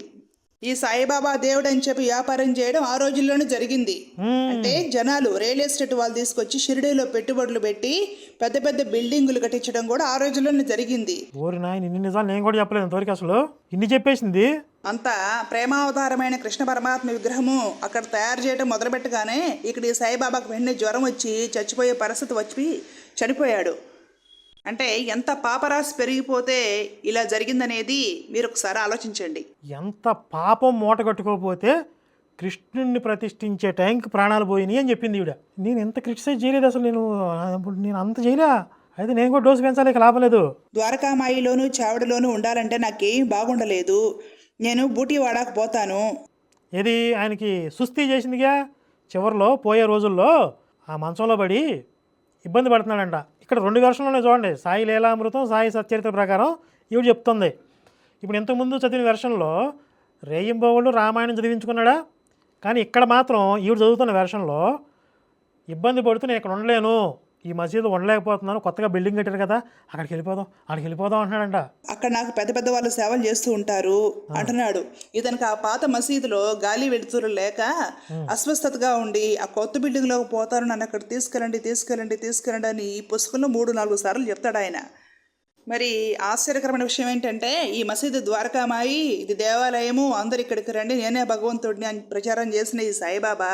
ఈ సాయిబాబా దేవుడు అని చెప్పి వ్యాపారం చేయడం ఆ రోజుల్లోనే జరిగింది. అంటే జనాలు రియల్ ఎస్టేట్ వాళ్ళు తీసుకొచ్చి షిరిడీలో పెట్టుబడులు పెట్టి పెద్ద పెద్ద బిల్డింగులు కట్టించడం కూడా ఆ రోజుల్లోనే జరిగింది. ఇన్ని నిజాలు నేను కూడా చెప్పలేదు ఇంతవరకు, అసలు ఇన్ని చెప్పేసింది. అంతా ప్రేమావతారమైన కృష్ణ పరమాత్మ విగ్రహము అక్కడ తయారు చేయడం మొదలుపెట్టగానే ఇక్కడ ఈ సాయిబాబాకు వెంటనే జ్వరం వచ్చి చచ్చిపోయే పరిస్థితి వచ్చి చనిపోయాడు. అంటే ఎంత పాపరాశి పెరిగిపోతే ఇలా జరిగిందనేది మీరు ఒకసారి ఆలోచించండి. ఎంత పాపం మూట కట్టుకోకపోతే కృష్ణుడిని ప్రతిష్ఠించే టైంకి ప్రాణాలు పోయినాయి అని చెప్పింది ఈవిడ. నేను ఎంత క్రిటిసైజ్ చేయలేదు అసలు, నేను అంత చేయలే. అయితే నేను కూడా డోసు పెంచాలి, లాభం లేదు. ద్వారకామాయిలోను చావిడలోను ఉండాలంటే నాకేం బాగుండలేదు, నేను బూటీవాడకు పోతాను. ఏది ఆయనకి సుస్థి చేసిందిగా చివరిలో పోయే రోజుల్లో ఆ మంచంలో పడి ఇబ్బంది పడుతున్నాడంట. ఇక్కడ 2 వెర్షన్లోనే చూడండి, సాయి లీలామృతం, సాయి సచ్చరిత్ర ప్రకారం ఈవిడ చెప్తుంది. ఇప్పుడు ఇంతకుముందు చదివిన వెర్షన్లో రేయింబోవులు రామాయణం చదివించుకున్నాడా, కానీ ఇక్కడ మాత్రం ఈవిడ చదువుతున్న వెర్షన్లో ఇబ్బంది పడుతూ నేను ఇక్కడ ఉండలేను, ఈ మసీదు ఉండలేకపోతున్నాను, కొత్తగా బిల్డింగ్ కట్టారు కదా అక్కడికి వెళ్ళిపోదాం అంటున్నాడంట. అక్కడ నాకు పెద్ద పెద్ద వాళ్ళు సేవలు చేస్తూ ఉంటారు అంటున్నాడు. ఇతనికి ఆ పాత మసీదులో గాలి వెలుతురు లేక అస్వస్థతగా ఉండి ఆ కొత్త బిల్డింగ్లోకి పోతారు, నన్ను అక్కడ తీసుకెళ్ళండి అని ఈ పుస్తకంలో 3-4 సార్లు చెప్తాడు ఆయన. మరి ఆశ్చర్యకరమైన విషయం ఏంటంటే ఈ మసీదు ద్వారకామాయి, ఇది దేవాలయము, అందరు ఇక్కడికి రండి, నేనే భగవంతుడిని అని ప్రచారం చేసిన ఈ సాయిబాబా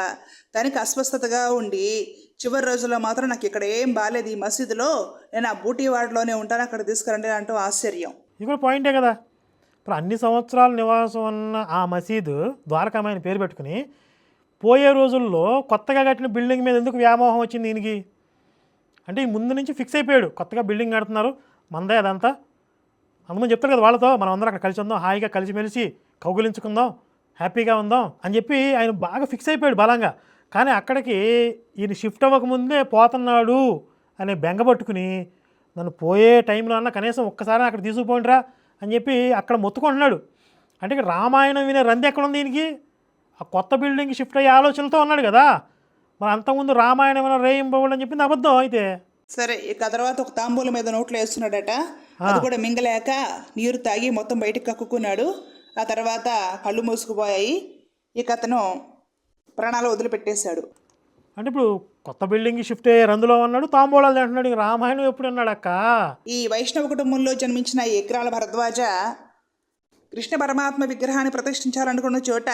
తనకి అస్వస్థతగా ఉండి చివరి రోజుల్లో మాత్రం నాకు ఇక్కడ ఏం బాగాలేదు ఈ మసీదులో, నేను ఆ బూటీవాడలోనే ఉంటాను, అక్కడ తీసుకురండి అంటూ ఆశ్చర్యం. ఇది కూడా పాయింటే కదా. ఇప్పుడు అన్ని సంవత్సరాల నివాసం ఉన్న ఆ మసీదు ద్వారకామాయిని పేరు పెట్టుకుని పోయే రోజుల్లో కొత్తగా కట్టిన బిల్డింగ్ మీద ఎందుకు వ్యామోహం వచ్చింది దీనికి? అంటే ఈ ముందు నుంచి ఫిక్స్ అయిపోయాడు, కొత్తగా బిల్డింగ్ కడుతున్నారు, మందే అదంతా. అందుకని చెప్తారు కదా వాళ్ళతో, మనం అందరం అక్కడ కలిసి ఉందాం, హాయిగా కలిసిమెలిసి కౌగులించుకుందాం, హ్యాపీగా ఉందాం అని చెప్పి ఆయన బాగా ఫిక్స్ అయిపోయాడు బలంగా. కానీ అక్కడికి ఈయన షిఫ్ట్ అవ్వకముందే పోతున్నాడు అనే బెంగ పట్టుకుని నన్ను పోయే టైంలో అన్న కనీసం ఒక్కసారి అక్కడ తీసుకుపోండిరా అని చెప్పి అక్కడ మొత్తుకుంటున్నాడు. అంటే ఇక్కడ రామాయణం వినే రంది ఎక్కడ ఉంది దీనికి? ఆ కొత్త బిల్డింగ్ షిఫ్ట్ అయ్యే ఆలోచనతో ఉన్నాడు కదా. మరి అంతకుముందు రామాయణం రేయింబోళ్ళు అని చెప్పింది అబద్ధం. అయితే సరే ఇక ఆ తర్వాత ఒక తాంబూలం మీద నోట్లో వేస్తున్నాడట. అది కూడా మింగలేక నీరు తాగి మొత్తం బయటికి కక్కుకున్నాడు. ఆ తర్వాత కళ్ళు మూసుకుపోయాయి. ఇక అతను ప్రాణాలు వదిలిపెట్టేశాడు. అంటే ఇప్పుడు కొత్త బిల్డింగ్ షిఫ్ట్ అయ్యారు, అందులో ఉన్నాడు, తాంబూలాలు అంటున్నాడు. ఇంక రామాయణం ఎప్పుడు అన్నాడు అక్క? ఈ వైష్ణవ కుటుంబంలో జన్మించిన ఈ ఎక్రాల భరద్వాజ కృష్ణ పరమాత్మ విగ్రహాన్ని ప్రతిష్ఠించాలనుకున్న చోట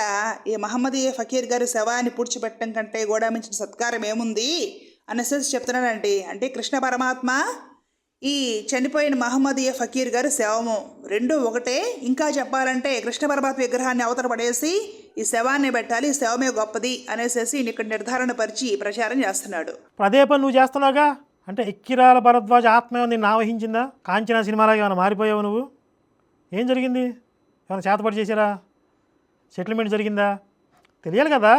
ఈ మహమ్మదీయ ఫకీర్ గారి శవాన్ని పూడ్చిపెట్టడం కంటే కూడా మించిన సత్కారం ఏముంది అనేసి చెప్తున్నాడండి. అంటే కృష్ణ పరమాత్మ ఈ చనిపోయిన మహమ్మదీయ ఫకీర్ గారి శవము రెండు ఒకటే. ఇంకా చెప్పాలంటే కృష్ణ పరమాత్మ విగ్రహాన్ని అవతల పడేసి ఈ శవాన్ని పెట్టాలి, ఈ శవమే గొప్పది అనేసి ఇక్కడ నిర్ధారణ పరిచి ప్రచారం చేస్తున్నాడు. అదే పని నువ్వు చేస్తున్నావుగా. అంటే ఎక్కిరాల భరద్వాజ ఆత్మ నిన్ను ఆవహించిందా? కాంచనా సినిమాలో ఏమైనా మారిపోయావు నువ్వు? ఏం జరిగింది? ఏమైనా చేతపడి చేశారా? సెటిల్మెంట్ జరిగిందా? తెలియాలి కదా.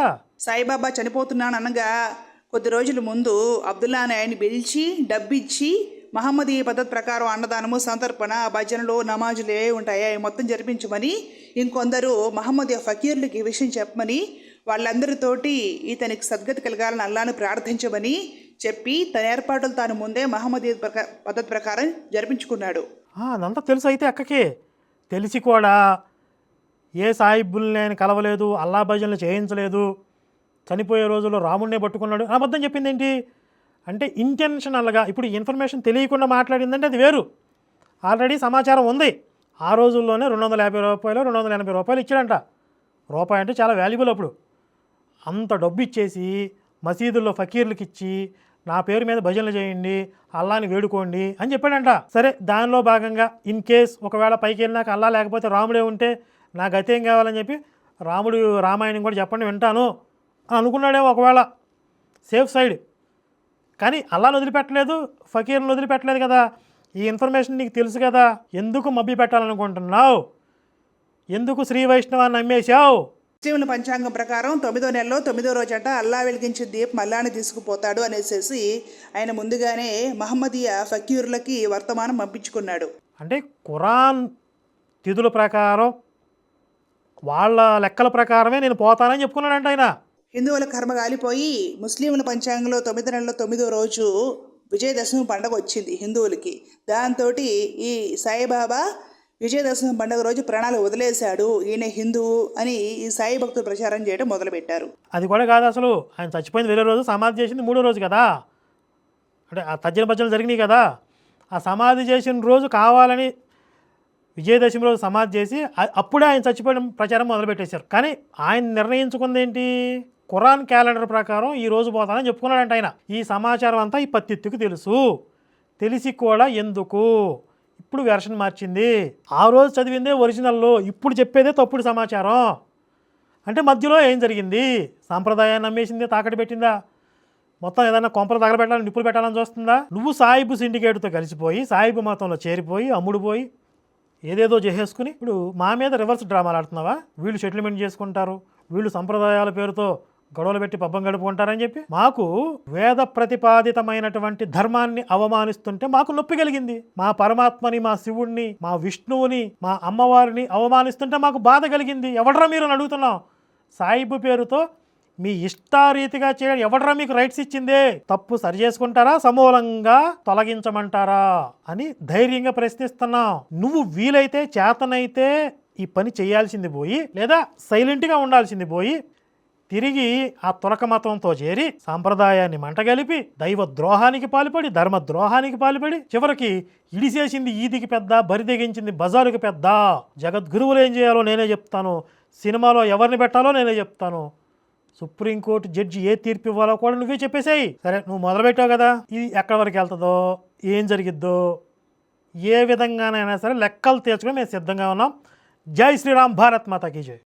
సాయిబాబా చనిపోతున్నాను అనగా కొద్ది రోజుల ముందు అబ్దుల్లా అనే ఆయన్ని పిలిచి డబ్బిచ్చి మహమ్మదీయ పద్ధతి ప్రకారం అన్నదానము, సంతర్పణ, భజనలు, నమాజులు ఏ ఉంటాయో అవి మొత్తం జరిపించమని, ఇంకొందరు మహమ్మదీయ ఫకీర్లకి ఈ విషయం చెప్పమని, వాళ్ళందరితోటి ఇతనికి సద్గతి కలగాలని అల్లాను ప్రార్థించమని చెప్పి తన ఏర్పాట్లు తాను ముందే మహమ్మదీయ పద్ధతి ప్రకారం జరిపించుకున్నాడు. అదంతా తెలుసు అయితే అక్కకి. తెలిసి కూడా ఏ సాయిబుల్ని ఆయన కలవలేదు, అల్లా భజనలు చేయించలేదు, చనిపోయే రోజుల్లో రాముడినే పట్టుకున్నాడు, అబద్ధం చెప్పింది ఏంటి? అంటే ఇంటెన్షనల్గా. ఇప్పుడు ఇన్ఫర్మేషన్ తెలియకుండా మాట్లాడిందంటే అది వేరు. ఆల్రెడీ సమాచారం ఉంది. ఆ రోజుల్లోనే 250 రూపాయలు 280 రూపాయలు ఇచ్చాడంట. రూపాయి అంటే చాలా వాల్యుబుల్. అప్పుడు అంత డబ్బు ఇచ్చేసి మసీదుల్లో ఫకీర్లకు ఇచ్చి నా పేరు మీద భజనలు చేయండి, అల్లాని వేడుకోండి అని చెప్పాడంట. సరే, దానిలో భాగంగా ఇన్ కేస్ ఒకవేళ పైకి వెళ్ళినాక అల్లా లేకపోతే రాముడే ఉంటే నా గతేం కావాలని చెప్పి రాముడు రామాయణం కూడా చెప్పండి వింటాను అని అనుకున్నాడేమో ఒకవేళ, సేఫ్ సైడ్. కానీ అల్లాని వదిలిపెట్టలేదు, ఫకీర్ని వదిలిపెట్టలేదు కదా. ఈ ఇన్ఫర్మేషన్ నీకు తెలుసు కదా. ఎందుకు మభ్య పెట్టాలనుకుంటున్నావు? ఎందుకు శ్రీ వైష్ణవాన్ని నమ్మేశావు? ముస్లింల పంచాంగం ప్రకారం 9వ నెలలో 9వ రోజట అల్లా వెలిగించే దీపం అల్లాని తీసుకుపోతాడు అనేసి ఆయన ముందుగానే మహమ్మదీయ ఫకీరులకి వర్తమానం పంపించుకున్నాడు. అంటే ఖురాన్ తిథుల ప్రకారం వాళ్ళ లెక్కల ప్రకారమే నేను పోతానని చెప్పుకున్నాడంట ఆయన. హిందువుల కర్మ గాలిపోయి ముస్లింల పంచాంగంలో 9వ నెలలో 9వ రోజు విజయదశమి పండుగ వచ్చింది హిందువులకి. దాంతో ఈ సాయిబాబా విజయదశమి పండుగ రోజు ప్రాణాలు వదిలేశాడు, ఈయన హిందువు అని ఈ సాయి భక్తులు ప్రచారం చేయడం మొదలుపెట్టారు. అది కూడా కాదు, అసలు ఆయన చచ్చిపోయింది వేరే రోజు, సమాధి చేసింది 3వ రోజు కదా. అంటే ఆ తజ్జన భజనలు జరిగినాయి కదా. ఆ సమాధి చేసిన రోజు కావాలని విజయదశమి రోజు సమాధి చేసి అప్పుడే ఆయన చచ్చిపోయిన ప్రచారం మొదలుపెట్టేశారు. కానీ ఆయన నిర్ణయించుకుంది ఏంటి? ఖురాన్ క్యాలెండర్ ప్రకారం ఈ రోజు పోతానని చెప్పుకున్నాడంట ఆయన. ఈ సమాచారం అంతా ఈ పత్తిత్తుకు తెలుసు. తెలిసి కూడా ఎందుకు ఇప్పుడు వెర్షన్ మార్చింది? ఆ రోజు చదివిందే ఒరిజినల్లో, ఇప్పుడు చెప్పేదే తప్పుడు సమాచారం. అంటే మధ్యలో ఏం జరిగింది? సాంప్రదాయాన్ని నమ్మేసిందే, తాకట్టు పెట్టిందా? మొత్తం ఏదైనా కొంపలు తగలబెట్టాలని, నిప్పులు పెట్టాలని చూస్తుందా? నువ్వు సాయిబు సిండికేట్తో కలిసిపోయి సాయిబు మతంలో చేరిపోయి అమ్ముడుపోయి ఏదేదో చేసేసుకుని ఇప్పుడు మా మీద రివర్స్ డ్రామాలు ఆడుతున్నావా? వీళ్ళు సెటిల్మెంట్ చేసుకుంటారు, వీళ్ళు సంప్రదాయాల పేరుతో గొడవలు పెట్టి పబ్బం గడుపుకుంటారని చెప్పి మాకు వేద ప్రతిపాదితమైనటువంటి ధర్మాన్ని అవమానిస్తుంటే మాకు నొప్పి కలిగింది. మా పరమాత్మని, మా శివుణ్ణి, మా విష్ణువుని, మా అమ్మవారిని అవమానిస్తుంటే మాకు బాధ కలిగింది. ఎవడరా మీరు అని అడుగుతున్నాం. సాయిబు పేరుతో మీ ఇష్టారీతిగా చేయడం ఎవడరా మీకు రైట్స్ ఇచ్చిందే? తప్పు సరి చేసుకుంటారా, సమూలంగా తొలగించమంటారా అని ధైర్యంగా ప్రశ్నిస్తున్నాం. నువ్వు వీలైతే చేతనైతే ఈ పని చేయాల్సింది పోయి, లేదా సైలెంట్గా ఉండాల్సింది పోయి, తిరిగి ఆ తురక మతంతో చేరి సాంప్రదాయాన్ని మంటగలిపి దైవ ద్రోహానికి పాల్పడి, ధర్మ ద్రోహానికి పాల్పడి, చివరికి ఇడిసేసింది ఈదికి పెద్ద, బరిదెగించింది బజారుకి పెద్ద. జగద్గురువులు ఏం చేయాలో నేనే చెప్తాను, సినిమాలో ఎవరిని పెట్టాలో నేనే చెప్తాను, సుప్రీంకోర్టు జడ్జి ఏ తీర్పు ఇవ్వాలో కూడా నువ్వే చెప్పేసాయి. సరే, నువ్వు మొదలుపెట్టావు కదా, ఇది ఎక్కడి వరకు వెళ్తుందో, ఏం జరిగిద్దో, ఏ విధంగానైనా సరే లెక్కలు తీర్చుకొని మేము సిద్ధంగా ఉన్నాం. జై శ్రీరామ్, భారత్ మాతా కీ జై.